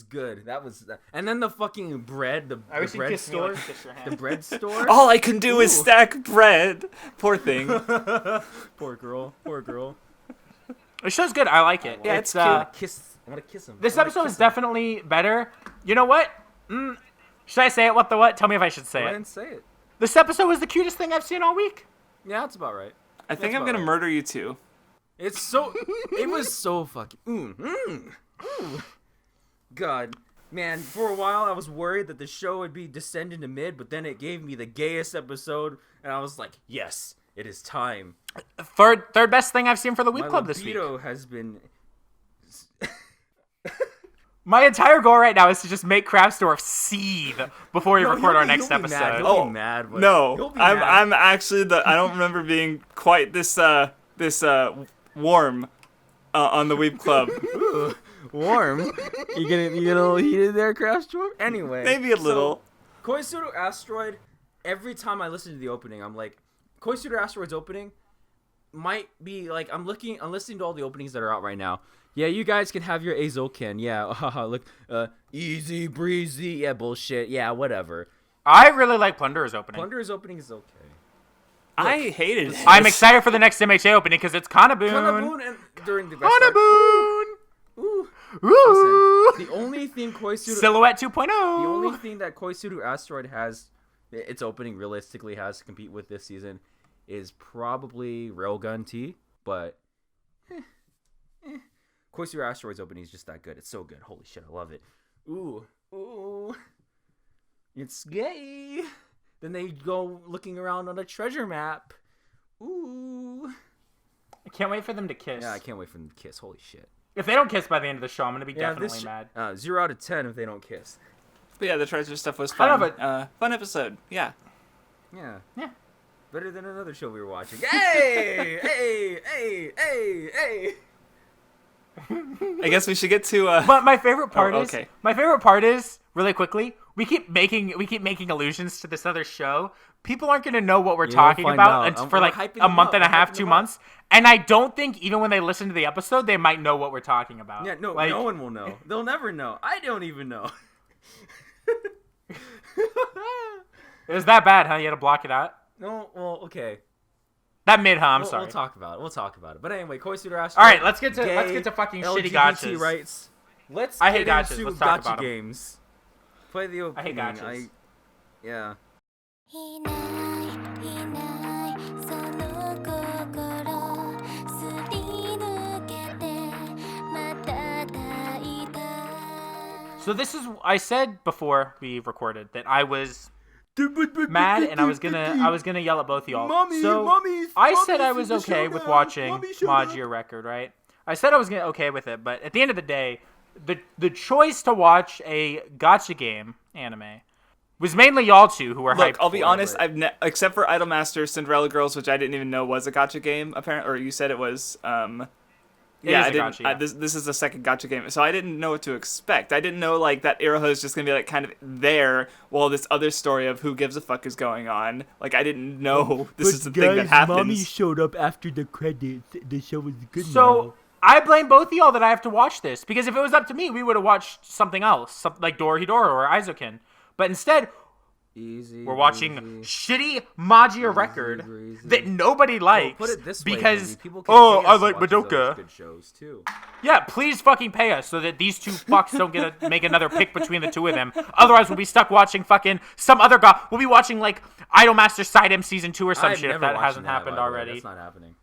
good. That was, and then the fucking bread, the I wish you'd bread kiss me store, like you kiss your hand. the bread store. All I can do is Ooh. stack bread. Poor thing. Poor girl. The show's good. I like it. Yeah, it's it's cute. I want to kiss him. This episode is definitely better. You know what? Should I say it? What the what? Tell me if I should say Go it. ahead and say it. This episode was the cutest thing I've seen all week. Yeah, that's about right. I think That's I'm about gonna right. murder you too. It's so. It was so fucking. God, man. For a while, I was worried that the show would be descending to mid, but then it gave me the gayest episode, and I was like, yes, it is time. Third best thing I've seen for the Weeb My Club this week. libido has been. My entire goal right now is to just make Craftsdwarf seethe before we No, record our he'll be next mad. episode. He'll Oh, be mad. But No, he'll be I'm mad. I'm actually I don't remember being quite this warm on the Weeb Club. Ooh, warm. You get a little heated there, Craftsdwarf? Anyway. Maybe a little. So, Koisuru Asteroid, every time I listen to the opening, I'm like, Koisuru Asteroid's opening might be like, I'm listening to all the openings that are out right now. Yeah, you guys can have your Azoken. Yeah, haha, look, easy breezy. Yeah, bullshit. Yeah, whatever. I really like Plunderer's opening. Plunderer's opening is okay. I hated it. I'm excited for the next MHA opening because it's Kanaboon. Kanaboon and during the best Kanaboon. Ooh. Ooh. Listen, the only thing Koisuru Silhouette 2.0. The only thing that Koisuru Asteroid has, its opening realistically has to compete with this season, is probably Railgun T, but Koisuru Asteroid's opening is just that good. It's so good. Holy shit, I love it. Ooh. It's gay. Then they go looking around on a treasure map. Ooh. I can't wait for them to kiss. Yeah, I can't wait for them to kiss. Holy shit. If they don't kiss by the end of the show, I'm going to be definitely mad. 0 out of 10 if they don't kiss. But yeah, the treasure stuff was Kind fun. of Fun episode. Yeah. Yeah. Yeah. Better than another show we were watching. Hey! Hey! I guess we should get to. But my favorite part okay. is really quickly we keep making allusions to this other show. People aren't going to know what we're talking about for like a month and a half, 2 months. And I don't think even when they listen to the episode, they might know what we're talking about. Yeah, no, like, no one will know. They'll never know. I don't even know. It was that bad, huh? You had to block it out? No, well, okay. That mid, huh? I'm sorry. We'll talk about it. But anyway, Koisuru Asteroid. All right, let's get to fucking shitty gotchas. Rights. I hate gotchas. Into Let's talk gotcha about them. games. Play the opening. I hate gotchas. Yeah. いないいないその心すり抜けてまた抱いた So this is, I said before we recorded that I was mad and I was gonna yell at both of y'all. I said I was okay with watching Magia Record, right? I said I was okay with it, but at the end of the day, the choice to watch a gacha game anime was mainly y'all two who were hyped. Look, I'll be honest. Except for Idolmaster Cinderella Girls, which I didn't even know was a gacha game. Apparently, or you said it was. I didn't. Gacha, yeah. This is the second gacha game, so I didn't know what to expect. I didn't know like that Iroha is just gonna be like kind of there while this other story of who gives a fuck is going on. Like I didn't know this is the thing that happens. Mommy showed up after the credits. The show was good. So I blame both of y'all that I have to watch this, because if it was up to me, we would have watched something else, like Dorohedoro or Aizokin. But instead, we're watching shitty Magia Record that nobody likes. Put it this because way, I like Madoka. Good shows too. Yeah, please fucking pay us so that these two fucks don't get to make another pick between the two of them. Otherwise, we'll be stuck watching fucking some other guy. We'll be watching like Idolmaster Side M Season 2 or some shit if that hasn't happened already. That's not happening.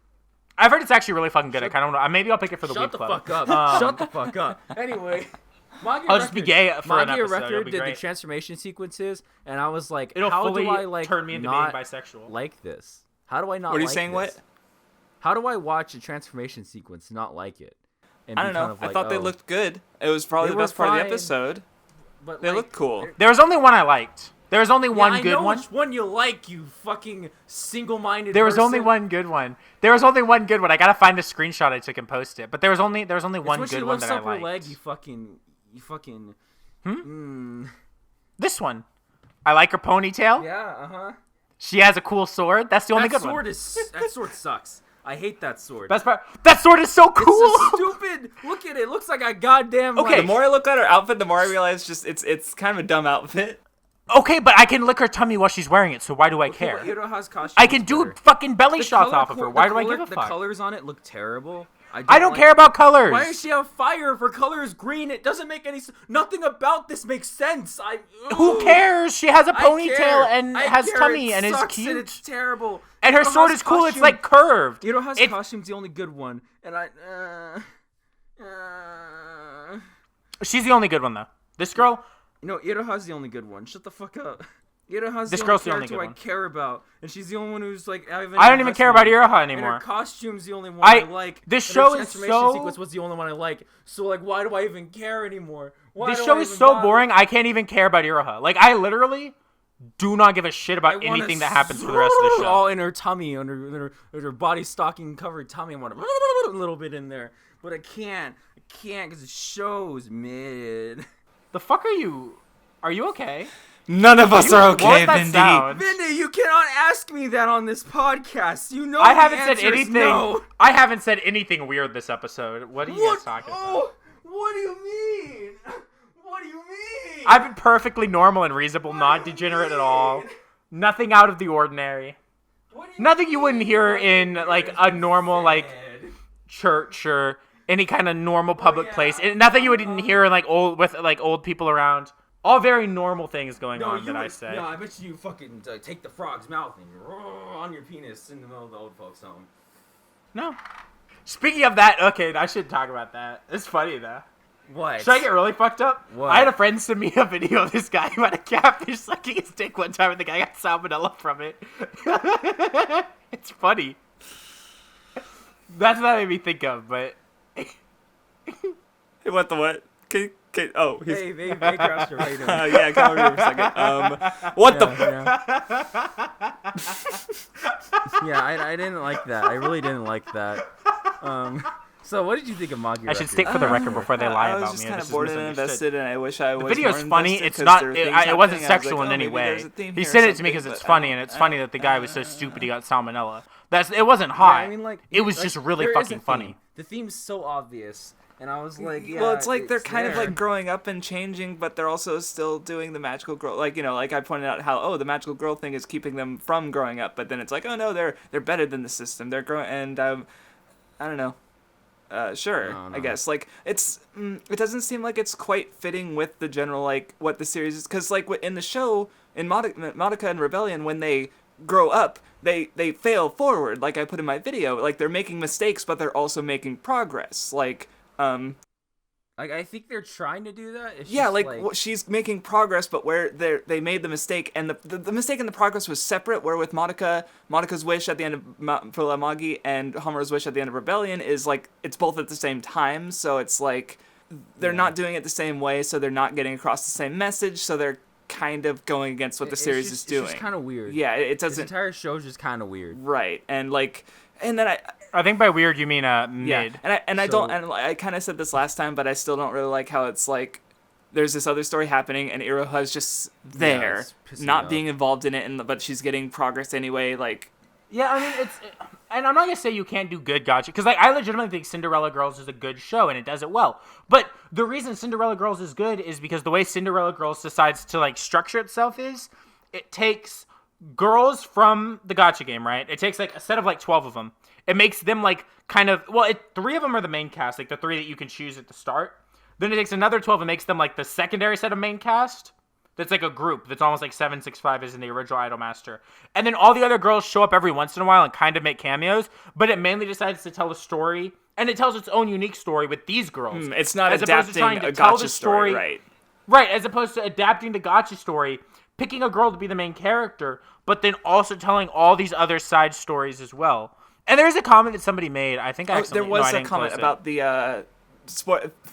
I've heard it's actually really fucking good. I kind of know. Maybe I'll pick it for the Weeb Club. Shut the fuck up. Shut the fuck up. Anyway. I'll just be gay for an episode. Magia Record did the transformation sequences, and I was like, It'll how fully do I like turn me into not being bisexual. like this? How do I not? What are you like saying? This? What? How do I watch a transformation sequence and not like it? And I don't know. Kind of like, I thought they looked good. It was probably the best part of the episode. But they looked cool. There was only one I liked. There was only one good one. Which one you like, you fucking single-minded. There was only one good one. I gotta find the screenshot I took and post it. But there was only one good one that I liked. Leg, you fucking. This one. I like her ponytail. Yeah. She has a cool sword. That's the only good one. That sword sucks. I hate that sword. Best part. That sword is so cool. It's so stupid. Look at it. It looks like a goddamn. Okay. The more I look at her outfit, the more I realize it's kind of a dumb outfit. Okay, but I can lick her tummy while she's wearing it, so why do I care? Iroha's costume I can do fucking belly shots off of her. Why do I give a The fuck? colors on it look terrible. I don't care about colors. Why does she have fire if her color is green? It doesn't make any sense. Nothing about this makes sense. Who cares? She has a ponytail and has tummy and is cute. And it's terrible. And her sword is cool. It's like curved. Iroha's costume's the only good one. And She's the only good one, though. This girl... No, Iroha's the only good one. Shut the fuck up. Iroha's this the girl's only the only good character one. I care about, and she's the only one who's like. I don't even care about Iroha anymore. And her costume's the only one I like. This show is so. Sequence was the only one I like. So like, why do I even care anymore? This show is so boring. I can't even care about Iroha. Like I literally do not give a shit about anything that happens for the rest of the show. All in her tummy, on her body stocking covered tummy. I want a little bit in there, but I can't because the show's mid. The fuck are you? Are you okay? None of us are okay, Vindy. Vindy, you cannot ask me that on this podcast. You know I haven't said anything. No. I haven't said anything weird this episode. What are you guys talking about? What do you mean? What do you mean? I've been perfectly normal and reasonable, not degenerate at all. Nothing out of the ordinary. Nothing you wouldn't hear in like a normal like church or any kind of normal public place. Nothing you wouldn't hear in like old people around. All very normal things going on that I say. No, I bet you fucking take the frog's mouth and on your penis in the middle of the old folks' home. No. Speaking of that, okay, I should talk about that. It's funny though. What? Should I get really fucked up? What? I had a friend send me a video of this guy who had a catfish sucking his dick one time and the guy got salmonella from it. It's funny. That's what that made me think of, but... Hey, what the what? Oh, he's... Hey, Craftsdwarf, how you doing? Yeah, come over here for a second. What the... Yeah, I didn't like that. I really didn't like that. So, what did you think of Magia I should state for the record before they lie I was about just me. kind This of is bored and misunderstood. invested, and I wish I was. The video's more funny. invested It's 'cause not. there were things It wasn't happening. I was sexual like, in oh, any maybe way. there's a theme He here or said it to me something, because it's but funny, and it's funny that the guy was so stupid he got salmonella. It wasn't hot. I mean, like, it was like, just really there is a fucking theme. funny. The theme's so obvious, and I was like, yeah. Well, it's like they're kind of there. like growing up and changing, but they're also still doing the magical girl. Like, you know, like I pointed out how the magical girl thing is keeping them from growing up, but then it's like, oh no, they're better than the system. They're growing, and I don't know. Sure, No. I guess. Like, it doesn't seem like it's quite fitting with the general, like, what the series is. Because, like, in the show, in Madoka and Rebellion, when they grow up, they fail forward, like I put in my video. Like, they're making mistakes, but they're also making progress. Like, I think they're trying to do that. It's yeah, just, like she's making progress, but where they made the mistake, and the mistake and the progress was separate. Where with Monika's wish at the end of for Magi and Homura's wish at the end of Rebellion is like it's both at the same time. So it's like they're not doing it the same way, so they're not getting across the same message. So they're kind of going against what the series is doing. It's just kind of weird. Yeah, it This doesn't. entire show's just kind of weird. Right, and then I think by weird you mean mid. yeah, and I kind of said this last time, but I still don't really like how it's like there's this other story happening and Iroha's just there, it's pissing me not off. being involved in it, but she's getting progress anyway. Like, Yeah, I mean and I'm not gonna say you can't do good gacha because like I legitimately think Cinderella Girls is a good show and it does it well. But the reason Cinderella Girls is good is because the way Cinderella Girls decides to like structure itself is it takes girls from the gacha game, right? It takes like a set of like 12 of them. It makes them like kind of 3 of them are the main cast, like the 3 that you can choose at the start. Then it takes another 12 and makes them like the secondary set of main cast. That's like a group that's almost like 765 is in the original Idolmaster. And then all the other girls show up every once in a while and kind of make cameos, but it mainly decides to tell a story, and it tells its own unique story with these girls. it's not as opposed to adapting trying to a tell gacha the story, right? Right, as opposed to adapting the gacha story, picking a girl to be the main character, but then also telling all these other side stories as well. And there's a comment that somebody made. I think I There was a comment about the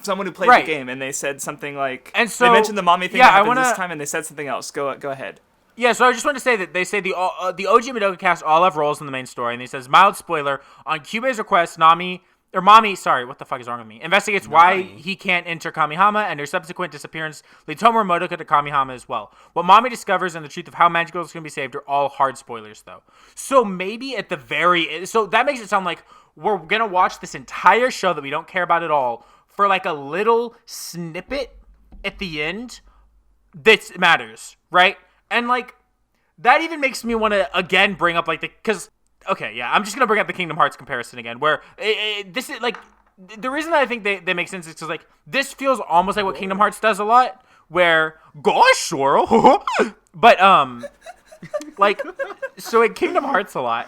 someone who played Right. the game, and they said something like, And so- they mentioned the mommy thing yeah, that I happened wanna- this time, and they said something else. Go ahead. Yeah, so I just want to say that they say the OG Madoka cast all have roles in the main story, and he says, mild spoiler, on Kyubei's request, Mami, what the fuck is wrong with me, investigates why he can't enter Kamihama, and their subsequent disappearance leads Homer and Madoka to Kamihama as well. What Mami discovers and the truth of how magic girls can be saved are all hard spoilers, though. So maybe at the so that makes it sound like we're going to watch this entire show that we don't care about at all for like a little snippet at the end that matters, right? And like that even makes me want to again bring up like I'm just gonna bring up the Kingdom Hearts comparison again, where this is like the reason that I think they make sense is because like this feels almost like what Kingdom Hearts does a lot, where gosh, Sora, but like so in Kingdom Hearts a lot,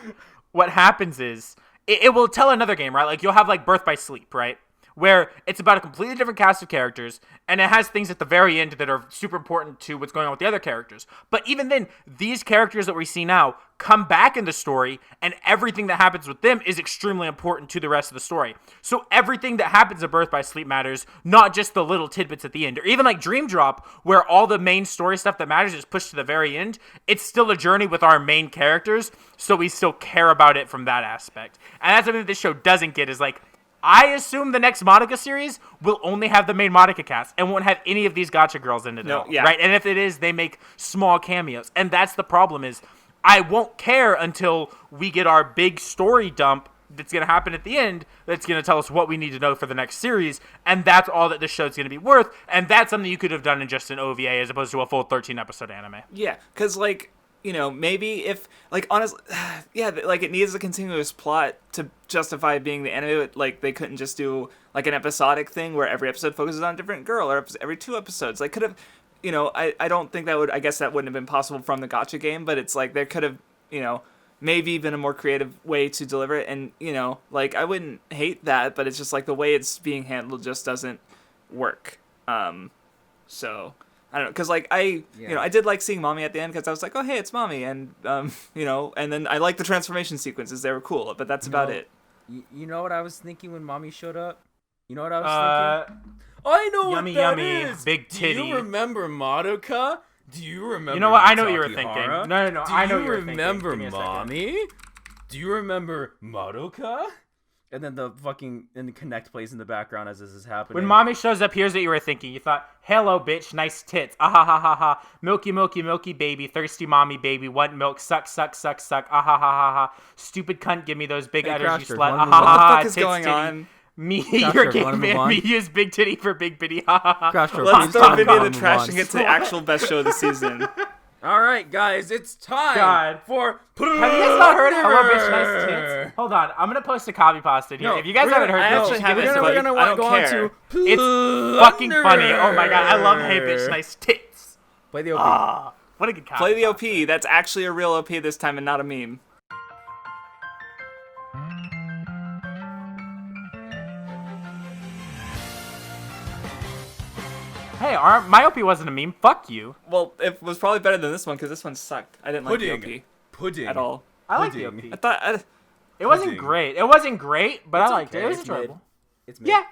what happens is it will tell another game, right? Like you'll have like Birth by Sleep, right? Where it's about a completely different cast of characters, and it has things at the very end that are super important to what's going on with the other characters. But even then, these characters that we see now come back in the story, and everything that happens with them is extremely important to the rest of the story. So everything that happens at Birth by Sleep matters, not just the little tidbits at the end. Or even like Dream Drop, where all the main story stuff that matters is pushed to the very end. It's still a journey with our main characters, so we still care about it from that aspect. And that's something that this show doesn't get, is like, I assume the next Madoka series will only have the main Madoka cast and won't have any of these gacha girls in it at all, right? And if it is, they make small cameos. And that's the problem, is I won't care until we get our big story dump that's going to happen at the end that's going to tell us what we need to know for the next series, and that's all that this show's going to be worth, and that's something you could have done in just an OVA as opposed to a full 13-episode anime. Yeah, because like, you know, maybe if, like, honestly, yeah, like, it needs a continuous plot to justify being the anime. Like, they couldn't just do, like, an episodic thing where every episode focuses on a different girl, or every 2 episodes. Like, could have, you know, I don't think I guess that wouldn't have been possible from the gacha game, but it's like, there could have, you know, maybe been a more creative way to deliver it, and, you know, like, I wouldn't hate that, but it's just, like, the way it's being handled just doesn't work. So... I don't know, because, like, you know, I did like seeing Mommy at the end, because I was like, oh, hey, it's Mommy, and, you know, and then I like the transformation sequences, they were cool, but that's about it. You know what I was thinking when Mommy showed up? You know what I was thinking? I know Yummy, what that yummy, is! big titty. Do you remember Madoka? Do you remember You know what? I know what you were Takahara? thinking. No, I know what you were thinking. Do you remember Give me a second. Mommy? Do you remember Madoka? And then the Connect plays in the background as this is happening. When mommy shows up, here's what you were thinking. You thought, hello, bitch, nice tits. Ah ha ha ha ha. Milky, milky, milky baby. Thirsty mommy baby. Want milk. Suck, suck, suck, suck. Ah ha ha ha ha. Stupid cunt, give me those big udders, you slut. Ah ha ha ha. What the fuck is going on? Me, your game man. Me use big titty for big bitty. Ha ha ha. Craftsdwarf, Let's throw Vindy in the trash and get to the actual best show of the season. All right, guys, it's time for Plunderer. Have you guys not heard Hello Bitch Nice Tits? Hold on, I'm gonna post a copy pasta here. No, if you guys haven't heard I this, actually haven't. we're gonna I don't go on care. to it's fucking funny. Oh my god, I love Hey Bitch Nice Tits. Play the OP. Ah, what a good copy. Play the OP. That's actually a real OP this time and not a meme. Hey, my OP wasn't a meme. Fuck you. Well, it was probably better than this one because this one sucked. I didn't like the OP Pudding. at all. I like the Pudding. OP. I thought It wasn't Pudding. great. It wasn't great, but I It's liked okay. it. It was It's mid. enjoyable. It's mid. Yeah.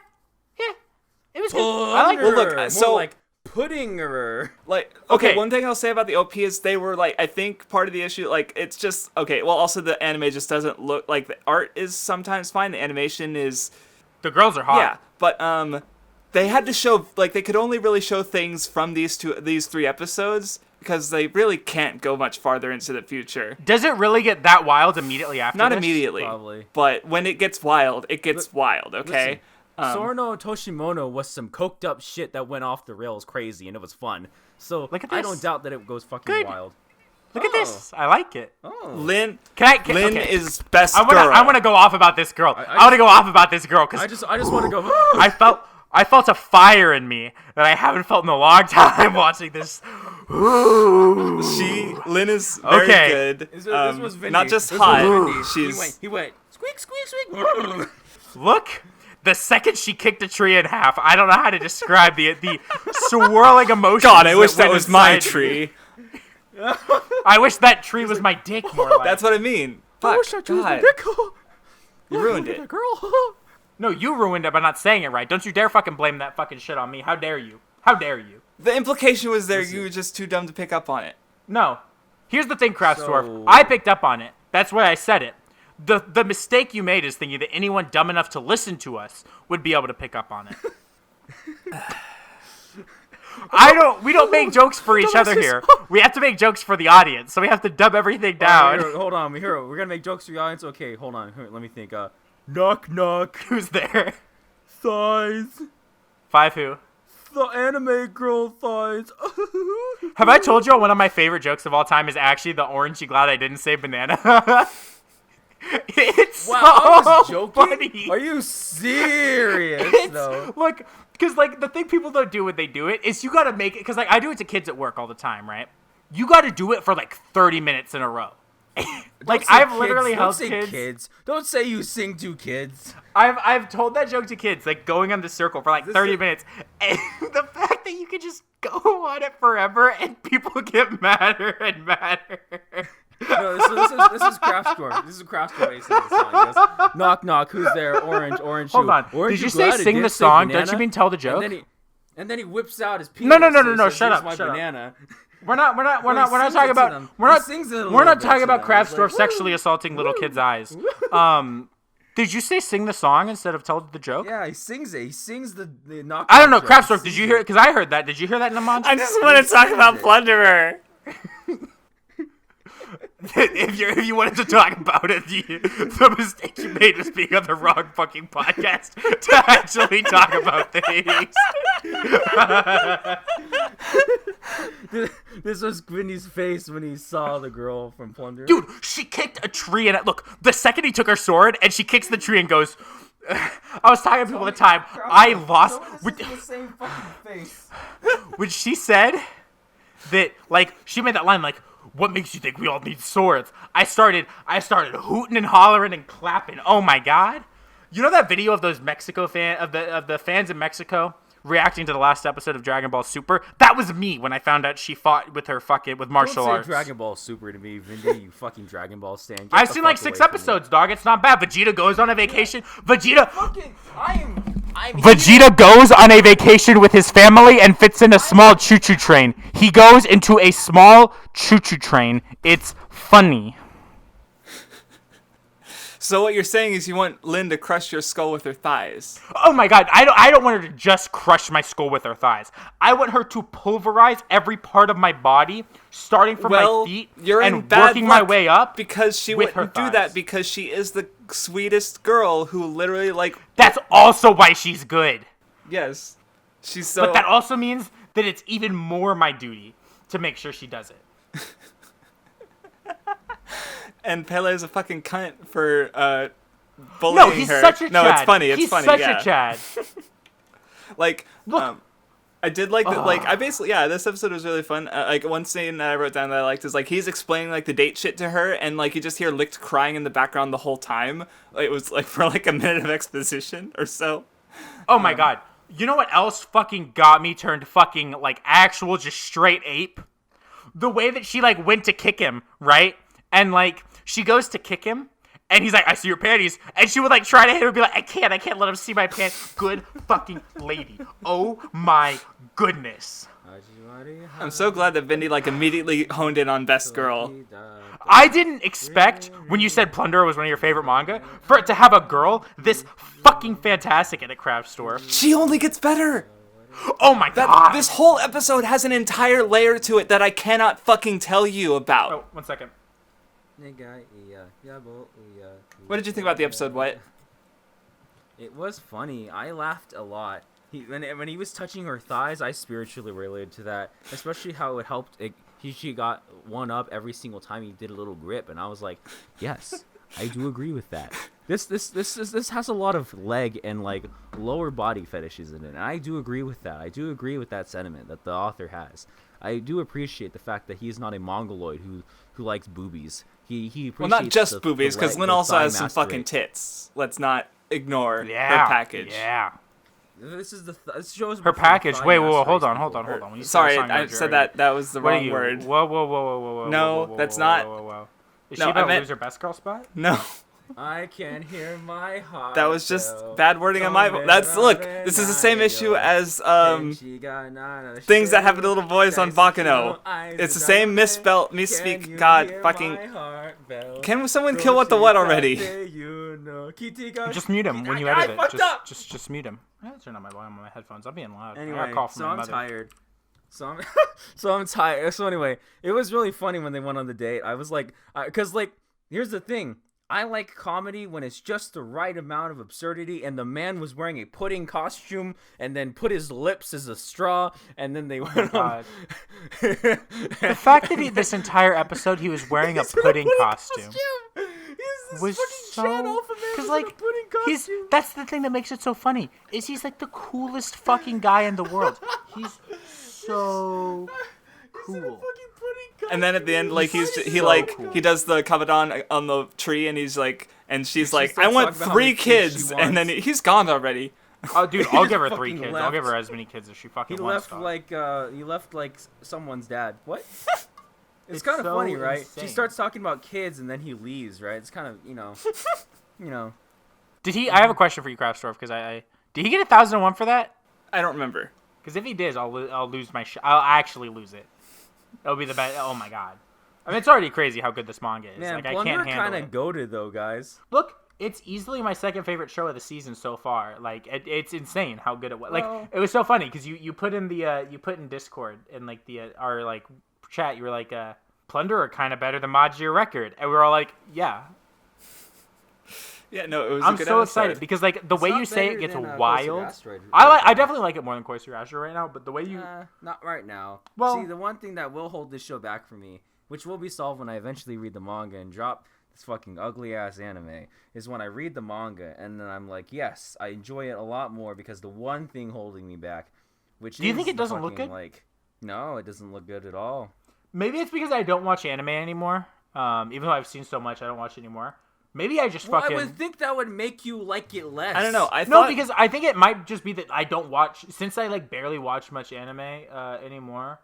It was good. I like Well, it. look, More so- like Puddingerer. like okay, Okay. one thing I'll say about the OP is they were like I think part of the issue like it's just okay. Well, also the anime just doesn't look like the art is sometimes fine. The animation is The girls are hot. yeah, but they had to show like they could only really show things from these 3 episodes because they really can't go much farther into the future. Does it really get that wild immediately after Not this? immediately, Probably. but when it gets wild, it gets wild. Okay. Sorno Toshimono was some coked up shit that went off the rails crazy, and it was fun. So Look at I this. don't doubt that it goes fucking Good. wild. Look at this. I like it. Oh. Lynn Lynn Lynn is best I girl. want to go off about this girl. I I want to go off about this girl because I just want to go. I felt a fire in me that I haven't felt in a long time watching this. Ooh. Lynn is very Okay. good. This was Vindy. Not just This was hot. Vindy. She's He went squeak squeak squeak. Look, the second she kicked a tree in half, I don't know how to describe the swirling emotions. God. I wish that went was my inside me. tree. I wish that tree was my dick more like. That's what I mean. Fuck. wish that was my God. dick. You ruined it. Girl. No, you ruined it by not saying it right. Don't you dare fucking blame that fucking shit on me. How dare you? How dare you? The implication was there. You were just too dumb to pick up on it. No. Here's the thing, Craftsdwarf. So- I picked up on it. That's why I said it. The mistake you made is thinking that anyone dumb enough to listen to us would be able to pick up on it. We don't make jokes for each other here. We have to make jokes for the audience, so we have to dub everything down. Hold on, we're gonna make jokes for the audience. Okay, hold on. Here, let me think. Knock knock. Who's there? Thighs. 5 who? The anime girl thighs. Have I told you one of my favorite jokes of all time is actually the orange? You glad I didn't say banana? It's Wow, I was so joking. funny. Are you serious? It's, though? look, because like the thing people don't do when they do it is you gotta make it. Because like I do it to kids at work all the time, right? You gotta do it for like 30 minutes in a row. Like I've literally Don't helped say kids. Don't say you sing to kids. I've told that joke to kids, like going on the circle for like 30 minutes, and the fact that you can just go on it forever and people get madder and madder. No, this is Craftsdwarf. This is Craftsdwarf basing the song. He goes, knock knock. Who's there? Orange orange. Hold shoe. on. Orange, Did you say glad I sing the didn't say song? Don't banana?" you mean tell the joke? And then he whips out his penis. No, and shut says, up, "Here's my shut up. banana." We're not sings talking it to about them. we're He not sings it a we're little not bit talking to about them. He's Craftsdwarf like, sexually "Woo, assaulting little woo, kids' eyes. woo." Did you say sing the song instead of tell the joke? Yeah, he sings it. He sings the knock. I don't know, knock joke. Craftsdwarf. He Did you sings hear it. it? Because I heard that. Did you hear that in the montage? I just want to talk about Plunderer. if you wanted to talk about it, the mistake you made was being on the wrong fucking podcast to actually talk about things. This was Vinny's face when he saw the girl from Plunderer. Dude, she kicked a tree and look, the second he took her sword and she kicks the tree and goes, I was talking to people at the time, I lost. This is the same fucking face. When she said that, like, she made that line, like, what makes you think we all need swords? I started hooting and hollering and clapping. Oh my god. You know that video of those Mexico of the fans in Mexico reacting to the last episode of Dragon Ball Super? That was me when I found out she fought with her with martial Don't say arts. Dragon Ball Super to me, Vindy, you fucking Dragon Ball stan. Get I've the seen like fuck 6 away from me. episodes, dog. It's not bad. Vegeta goes on a vacation. I'm Vegeta goes on a vacation with his family and fits in a small choo-choo train. He goes into a small choo-choo train. It's funny. So what you're saying is you want Lynn to crush your skull with her thighs. Oh my god, I don't want her to just crush my skull with her thighs. I want her to pulverize every part of my body, starting from my feet and working my way up. Because she wouldn't do that because she is the sweetest girl who literally like. That's also why she's good. Yes, she's so. But that also means that it's even more my duty to make sure she does it. And Pele is a fucking cunt for bullying No, he's her. such a Chad. No, it's funny. It's he's funny. Such yeah. a Chad. Like, Look. I did like that. Like, I basically, this episode was really fun. Like, one scene that I wrote down that I liked is like he's explaining like the date shit to her, and like you just hear Licht crying in the background the whole time. Like, it was like for like a minute of exposition or so. Oh my god. You know what else fucking got me turned fucking like actual just straight ape? The way that she like went to kick him, right? And like she goes to kick him, and he's like, "I see your panties," and she would like try to hit her and be like, I can't let him see my pants." Good fucking lady. Oh my goodness. I'm so glad that Vindy like immediately honed in on best girl. I didn't expect, when you said Plunderer was one of your favorite manga, for it to have a girl this fucking fantastic at a Craftsdwarf. She only gets better. Oh my god. This whole episode has an entire layer to it that I cannot fucking tell you about. Oh, 1 second. What did you think about the episode? What? It was funny. I laughed a lot. When he was touching her thighs, I spiritually related to that, especially how it helped. She got one up every single time he did a little grip, and I was like, yes, I do agree with that. This has a lot of leg and like lower body fetishes in it, and I do agree with that. I do agree with that sentiment that the author has. I do appreciate the fact that he is not a mongoloid who likes boobies. He appreciates not just boobies, because Lynn also has some fucking tits. Let's not ignore her package. Yeah. This shows her package. Wait, hold on. When you Sorry, said I said that was the wrong word. Whoa. No, that's not. Is she about to lose her best girl spot? No. I can hear my heart. That was just bad wording on my. Look. This is the same issue as things that happen to little boys on Bakano. It's the same misspeak. God, fucking. Can someone kill WattheWut already? Just mute him when you edit it. Just mute him. I had to turn on my volume on my headphones. I'm being loud. Anyway, I got a call from my I'm mother. tired. So I'm tired. So anyway, it was really funny when they went on the date. I was like, because like, here's the thing. I like comedy when it's just the right amount of absurdity, and the man was wearing a pudding costume and then put his lips as a straw, and then they went on. The fact that this entire episode he was wearing a pudding costume was so, because like that's the thing that makes it so funny is he's like the coolest fucking guy in the world. He's so cool. And then at the end, like he does the kabadon on the tree, and he's like, and she's like, I want 3 kids, and then he's gone already. Oh, dude, I'll give her 3 kids. I'll give her as many kids as she fucking wants. He left like someone's dad. What? It's kind of so funny, right? Insane. She starts talking about kids, and then he leaves, right? It's kind of, you know. Did he? I have a question for you, Craftsdwarf, because did he get 1001 for that? I don't remember. Because if he did, I'll lose my I'll actually lose it. It'll be the best. Oh my god. I mean, it's already crazy how good this manga is. Man, like, I can't handle it. kind of goated though, guys. Look, it's easily my second favorite show of the season so far. Like, it's insane how good it was. Like, it was so funny because you put in Discord in like our like chat. You were like, Plunderer kind of better than Magia Record, and we were all like, yeah. Yeah, no, it was. I'm a good so episode. Excited because like the way you say it gets wild. I definitely like it more than Koisuru Asteroid right now, but the way you not right now. Well, see, the one thing that will hold this show back for me, which will be solved when I eventually read the manga and drop this fucking ugly ass anime, is when I read the manga and then I'm like, yes, I enjoy it a lot more because the one thing holding me back, which do you think it doesn't look good? Like, no, it doesn't look good at all. Maybe it's because I don't watch anime anymore. Even though I've seen so much, I don't watch it anymore. Maybe I just fucking. I would think that would make you like it less. I don't know. No, because I think it might just be that I don't watch, since I like barely watch much anime anymore.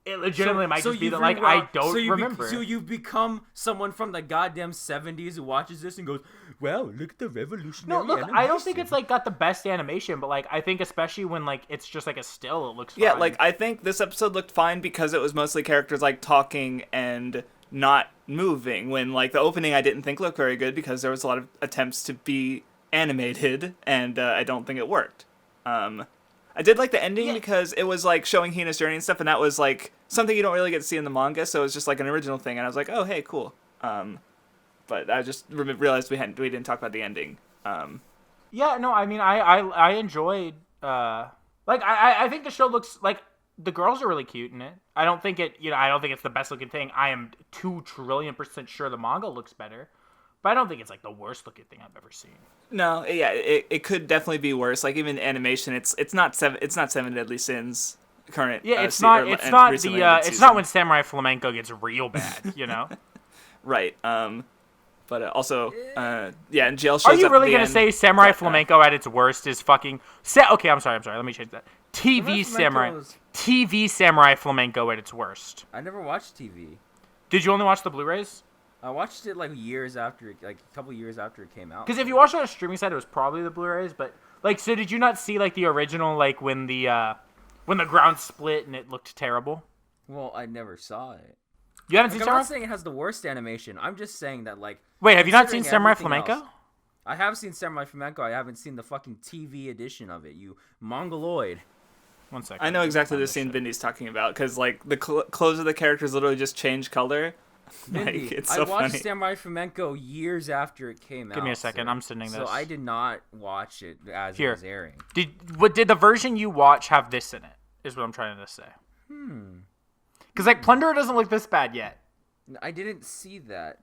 It legitimately might just be that like I don't remember. So you've become someone from the goddamn 70s who watches this and goes, "Well, look at the revolutionary." No, look, I don't think it's like got the best animation, but like I think especially when like it's just like a still, it looks fine. Yeah, like I think this episode looked fine because it was mostly characters like talking and not moving. When like the opening I didn't think looked very good because there was a lot of attempts to be animated, and I don't think it worked. I did like the ending because it was like showing Hina's journey and stuff, and that was like something you don't really get to see in the manga, so it was just like an original thing, and I was like, oh hey, cool. But I just realized we didn't talk about the ending. Yeah, no, I mean, I enjoyed, I think the show looks, like, the girls are really cute in it. I don't think it's the best looking thing. I am 2 trillion% sure the manga looks better, but I don't think it's, like, the worst looking thing I've ever seen. No, yeah, it could definitely be worse. Like, even animation, it's not Seven Deadly Sins current. Yeah, it's not when Samurai Flamenco gets real bad, you know? Right, but also, and jail shows Are you up really at the gonna end. say Samurai Flamenco at its worst is fucking? Okay, I'm sorry. Let me change that. TV Samurai Flamenco at its worst. I never watched TV. Did you only watch the Blu-rays? I watched it like a couple years after it came out. Because if you watched it on a streaming site, it was probably the Blu-rays. But like, so did you not see like the original, like when the ground split and it looked terrible? Well, I never saw it. You haven't seen I'm Samurai? not saying it has the worst animation. I'm just saying that, like... Wait, have you not seen Samurai considering Flamenco? everything else- I have seen Samurai Flamenco. I haven't seen the fucking TV edition of it, you mongoloid. 1 second. I know exactly the scene Vindy's talking about, because like the clothes of the characters literally just change color. Vindy, Like, it's so I watched funny. Samurai Flamenco years after it came out. Give me a second. I'm sending So this. I did not watch it as Here. it was airing. Did the version you watch have this in it? Is what I'm trying to say. Because like Plunderer doesn't look this bad yet. I didn't see that.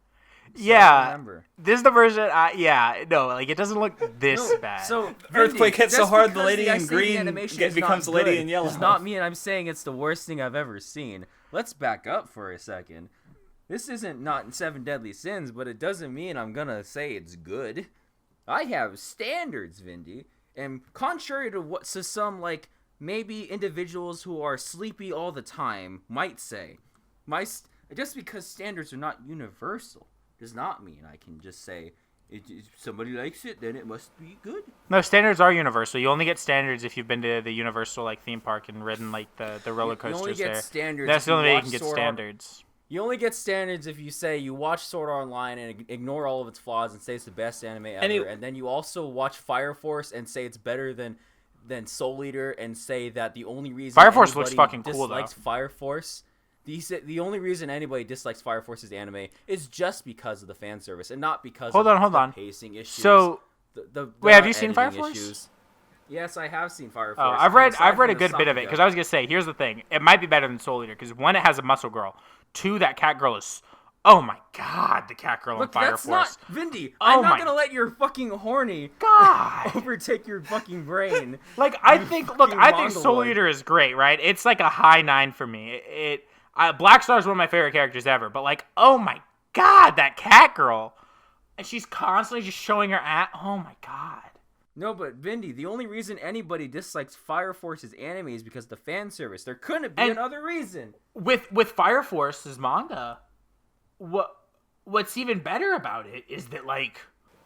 So I Yeah, don't remember. this is the version. Like it doesn't look this bad. So Earthquake Vindy, hits so just hard the because lady I in say the green animation is becomes not the lady good in yellow. does not mean I'm saying it's the worst thing I've ever seen. Let's back up for a second. This isn't not 7 Deadly Sins, but it doesn't mean I'm gonna say it's good. I have standards, Vindy, and contrary to what some like maybe individuals who are sleepy all the time might say, just because standards are not universal does not mean I can just say if somebody likes it, then it must be good. No, standards are universal. You only get standards if you've been to the Universal like theme park and ridden like the roller coasters only get there. standards That's if the only you way you watch can get Sword Art- standards. You only get standards if you say you watch Sword Art Online and ignore all of its flaws and say it's the best anime ever, and then you also watch Fire Force and say it's better than Soul Eater and say that the only reason Fire Force looks anybody fucking cool, though. dislikes Fire Force, the only reason anybody dislikes Fire Force's anime is just because of the fan service and not because Hold of on. the pacing issues. So, the wait, have you seen editing Fire Force? issues. Yes, I have seen Fire Oh, Force. I've read Aside a from the good bit of it Sakuga. because I was gonna say here's the thing: it might be better than Soul Eater because one, it has a muscle girl. 2, that cat girl is. Oh my god, the cat girl in Look, Fire that's Force. not Vindy. Oh I'm my not gonna let your fucking horny God. overtake your fucking brain. Like I think fucking Soul mongoloid. Eater is great, right? It's like a high 9 for me. Black Star is one of my favorite characters ever, but like, oh my god, that cat girl, and she's constantly just showing her at. Oh my god. No, but Vindy, the only reason anybody dislikes Fire Force's anime is because of the fan service. There couldn't be And- another reason. With Fire Force's manga, what's even better about it is that like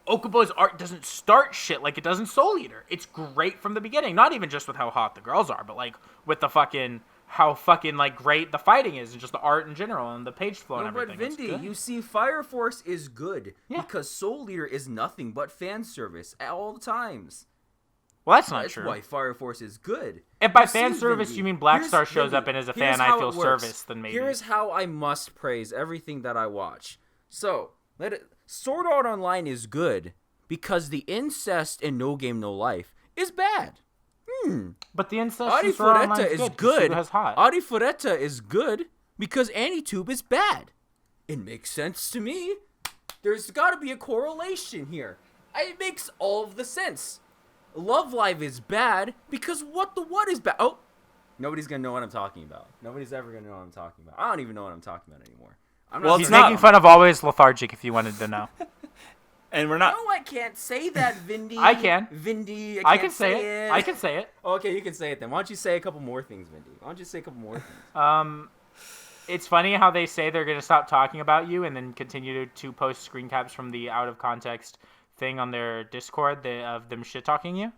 Okubo's art doesn't start shit like it does in Soul Eater. It's great from the beginning. Not even just with how hot the girls are, but like with the fucking how fucking like great the fighting is and just the art in general and the page flow and No, but everything. It's Vindy, good. you see, Fire Force is good Yeah. because Soul Eater is nothing but fan service at all times. Well, that's not That's true. why Fire Force is good. If by You fan see, service Vindy, you mean Black here's- Star shows Vindy, up and as a here's fan I how feel it works. service, then maybe. Here's how I must praise everything that I watch. So, Sword Art Online is good because the incest in No Game No Life is bad. But the incest Adi in Sword Art Online Fureta is good. 'cause good. Suga has hot. Adi Fureta is good because AniTube is bad. It makes sense to me. There's got to be a correlation here. It makes all of the sense. Love Live is bad because what is bad? Oh, nobody's gonna know what I'm talking about. Nobody's ever gonna know what I'm talking about. I don't even know what I'm talking about anymore. I'm Well, not He's it's not- making fun of Always Lethargic if you wanted to know. And we're not. No, I can't say that, Vindy. I can. Vindy, I I can can't say it. I can say it. Okay, you can say it then. Why don't you say a couple more things, Vindy? Why don't you say a couple more things? It's funny how they say they're going to stop talking about you and then continue to post screen caps from the out of context thing on their Discord of them shit talking you.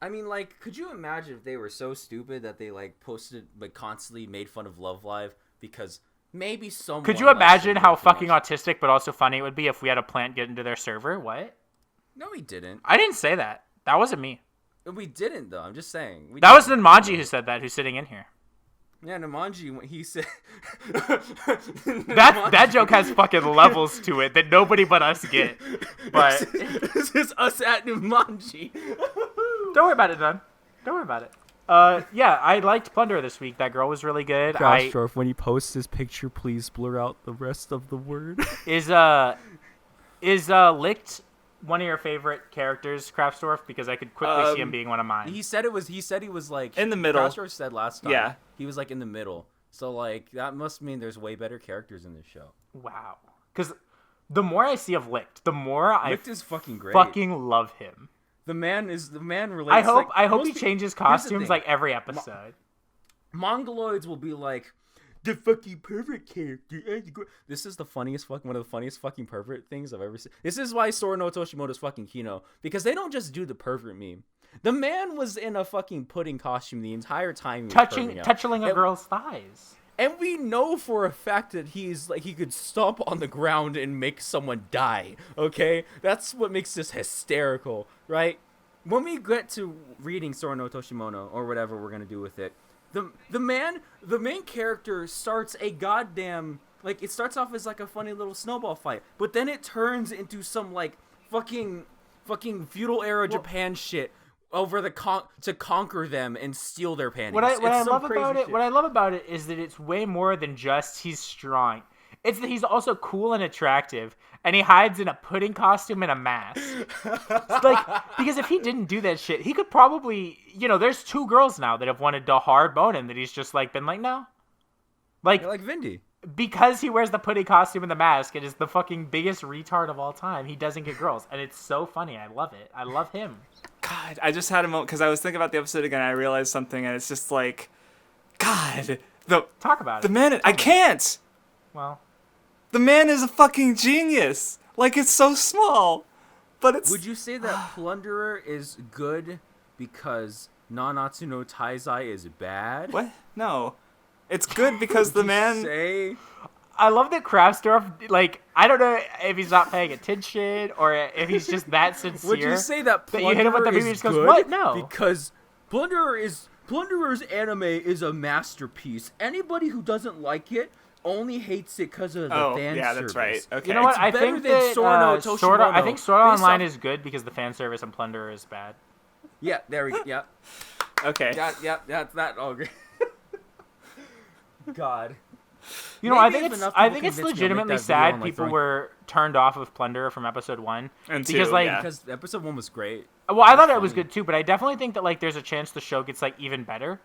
I mean, like, could you imagine if they were so stupid that they, like, posted, like, constantly made fun of Love Live because Maybe someone. Could you imagine how fucking autistic but also funny it would be if we had a plant get into their server? What? No, we didn't. I didn't say that. That wasn't me. We didn't, though. I'm just saying. That was Nanmanji who said that, who's sitting in here. Yeah, Nanmanji, he said... that joke has fucking levels to it that nobody but us get. But this is us at Nanmanji. Don't worry about it, Don. Don't worry about it. Yeah, I liked Plunderer this week. That girl was really good. Craftsdwarf, when he posts his picture, please blur out the rest of the word. Is Licked one of your favorite characters, Craftsdwarf? Because I could quickly see him being one of mine. He said he was like in the middle. Craftsdwarf said last time. Yeah. He was like in the middle. So like that must mean there's way better characters in this show. Wow. Because the more I see of Licked, the more Licked is fucking great. Fucking love him. The man relates. I hope he changes costumes like every episode. Mongoloids will be like the fucking pervert character. This is the funniest one of the funniest fucking pervert things I've ever seen. This is why Sora no Toshimoto's fucking Kino, because they don't just do the pervert meme. The man was in a fucking pudding costume the entire time. Touching a girl's thighs. And we know for a fact that he could stomp on the ground and make someone die, okay? That's what makes this hysterical, right? When we get to reading Sora no Toshimono, or whatever we're gonna do with it, the main character starts a goddamn, like, it starts off as like a funny little snowball fight, but then it turns into some like fucking feudal era Japan shit over to conquer them and steal their panties. What I love about it is that it's way more than just he's strong. It's that he's also cool and attractive, and he hides in a pudding costume and a mask. Like, because if he didn't do that shit, he could probably, there's 2 girls now that have wanted to hard bone him that he's just like been like, no. Like Vindy. Because he wears the pudding costume and the mask and is the fucking biggest retard of all time, he doesn't get girls, and it's so funny. I love it. I love him. God, I just had a moment because I was thinking about the episode again. And I realized something, and it's just like, God, talk about it. The man, I can't. Well, the man is a fucking genius. Like, it's so small, but it's. Would you say that Plunderer is good because Nanatsu no Taizai is bad? What? No, it's good because the man. I love that Craftsdwarf, like, I don't know if he's not paying attention or if he's just that sincere. Would you say that Plunderer you hit him with the movie is just goes, good? what? No. Because Plunderer's anime is a masterpiece. Anybody who doesn't like it only hates it because of the fan service. Yeah, that's right. Okay. You know what? I think that Sword Online is good because the fan service and Plunderer is bad. Yeah, there we go. Yeah. Okay. Yeah, that's that. Oh, great. God. I think it's legitimately sad people were turned off of Plunderer from episode 1 because episode 1 was great. Well, I thought it was good too, but I definitely think that like there's a chance the show gets like even better.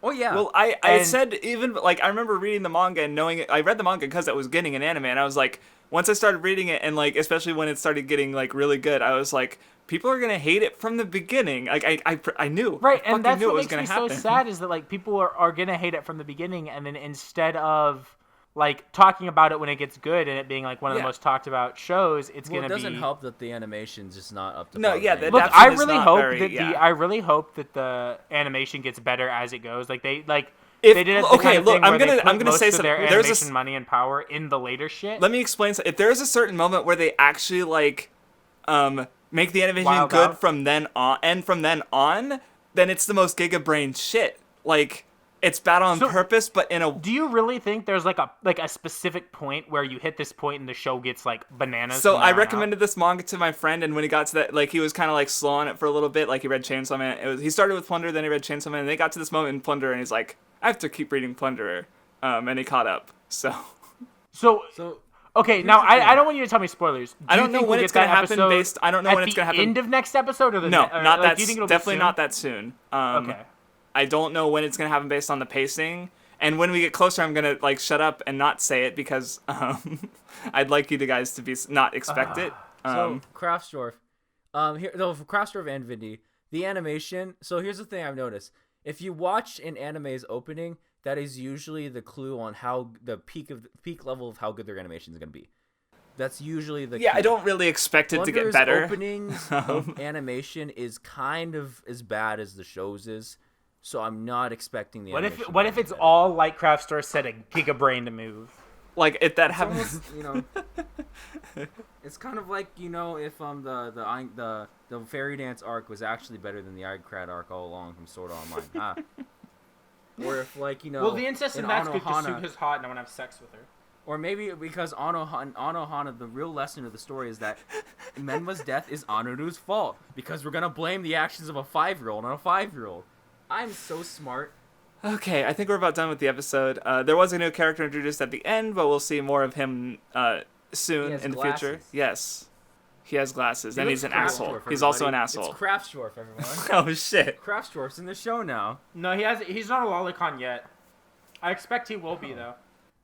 Oh yeah. Well, I said even like I remember reading the manga and knowing it. I read the manga because it was getting an anime, and I was like, once I started reading it, and like especially when it started getting like really good, I was like, people are gonna hate it from the beginning. Like I knew. Right, and that's what makes me so sad is that like people are gonna hate it from the beginning, and then instead of like talking about it when it gets good and it being like one of the most talked about shows, it's gonna be. It doesn't help that the animation's just not up to. No, yeah. Look, I really hope that the animation gets better as it goes. Like they did it. Okay, look, I'm gonna say something. Their animation money and power in the later shit. Let me explain. If there's a certain moment where they actually like, make the animation good from then on, then it's the most Giga Brain shit. Like. It's bad on purpose, but in a. Do you really think there's like a specific point where you hit this point and the show gets like bananas? So I recommended this manga to my friend, and when he got to that, like he was kind of like slow on it for a little bit. Like he read Chainsaw Man. He started with Plunderer, then he read Chainsaw Man, and they got to this moment in Plunderer, and he's like, I have to keep reading Plunderer, and he caught up. So. Okay, now I don't want you to tell me spoilers. I don't know when it's gonna happen. I don't know when it's gonna happen. End of next episode or not that. Do you think it'll definitely be soon? Not that soon. Okay. I don't know when it's going to happen based on the pacing. And when we get closer, I'm going to like shut up and not say it because I'd like you guys to be not expect it. So Craftsdwarf, for Craftsdwarf and Vindy, the animation. So here's the thing I've noticed: if you watch an anime's opening, that is usually the clue on how the peak level of how good their animation is going to be. That's usually the key. I don't really expect it to get better. Openings animation is kind of as bad as the show's is. So I'm not expecting the. What if it's all like Craftsdwarf said, a Giga Brain to move? like if that It's happens. almost, it's kind of like, if the fairy dance arc was actually better than the Eggcrad arc all along from Sword Art Online. Or if, like, Well, the incest in that's because Anohana, Kasuga's hot and I want to have sex with her. or maybe because Anohana, the real lesson of the story is that Menma's death is Anoru's fault, because we're gonna blame the actions of a 5-year-old on a 5-year-old. I'm so smart. Okay, I think we're about done with the episode. There was a new character introduced at the end, but we'll see more of him soon in the future. Yes. He has glasses, and he's an asshole. He's also an asshole. It's Craftsdwarf, everyone. Oh, shit. Craftsdwarf's in the show now. No, he's not a lolicon yet. I expect he will be, though.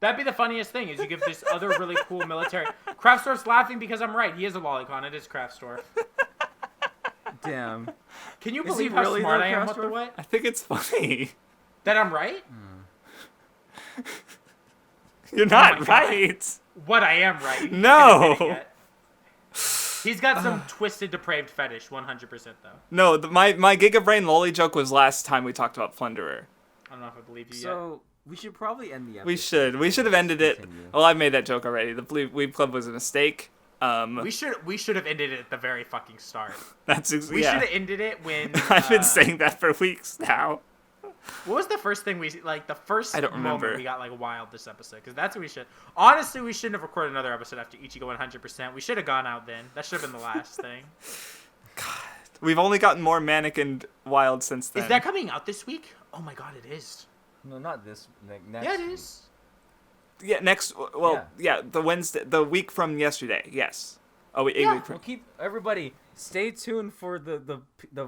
That'd be the funniest thing, is you give this other really cool military... Craftsdwarf's laughing because I'm right. He is a lolicon. It is Craftsdwarf. Damn. Can you Is believe he how really smart though, I am with the Craftsdwarf? what? I think it's funny. That I'm right? You're my not God. right. What, I am right. You No. can't admit it yet. He's got some twisted, depraved fetish, 100% though. No, my Giga Brain lolly joke was last time we talked about Plunderer. I don't know if I believe you yet. So, we should probably end the episode. We should have ended it. Continue. Well, I've made that joke already. The Weeb Club was a mistake. We should have ended it at the very fucking start. We yeah. should have ended it when... I've been saying that for weeks now. What was the first thing the first I don't moment remember. we got, wild this episode? Because that's what we should... Honestly, we shouldn't have recorded another episode after Ichigo 100%. We should have gone out then. That should have been the last thing. We've only gotten more manic and wild since then. Is that coming out this week? Oh my god, it is. No, not this. Next Yeah, it week. is. Yeah, next... Well, yeah, the week from yesterday, yes. Oh, wait, 8 Yeah. week from... Well, everybody, stay tuned for the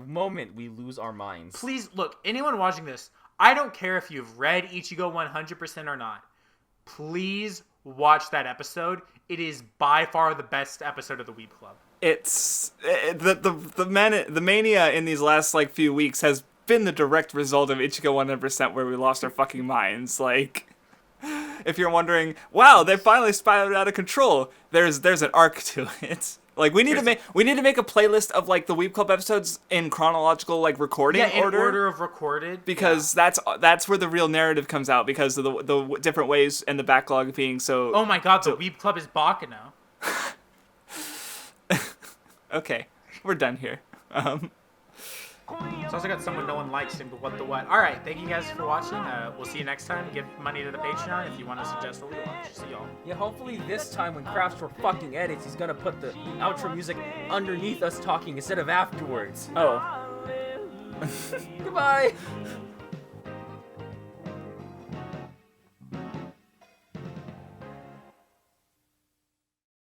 moment we lose our minds. Please, look, anyone watching this, I don't care if you've read Ichigo 100% or not. Please watch that episode. It is by far the best episode of the Weeb Club. It's... The mania in these last, few weeks has been the direct result of Ichigo 100% where we lost our fucking minds. If you're wondering, wow, they finally spiraled out of control, there's an arc to it. We need to make a playlist of the Weeb Club episodes in chronological recording Yeah, in order. order of recorded. Because that's where the real narrative comes out, because of the different ways and the backlog being so... Oh my god, the Weeb Club is Bakano. Okay, we're done here. It's also got someone no one likes him, but what the what. Alright, thank you guys for watching. We'll see you next time. Give money to the Patreon if you want to suggest a rewatch. See y'all. Yeah, hopefully this time when Craftsdwarf fucking edits, he's gonna put the outro music underneath us talking instead of afterwards. Oh. Goodbye!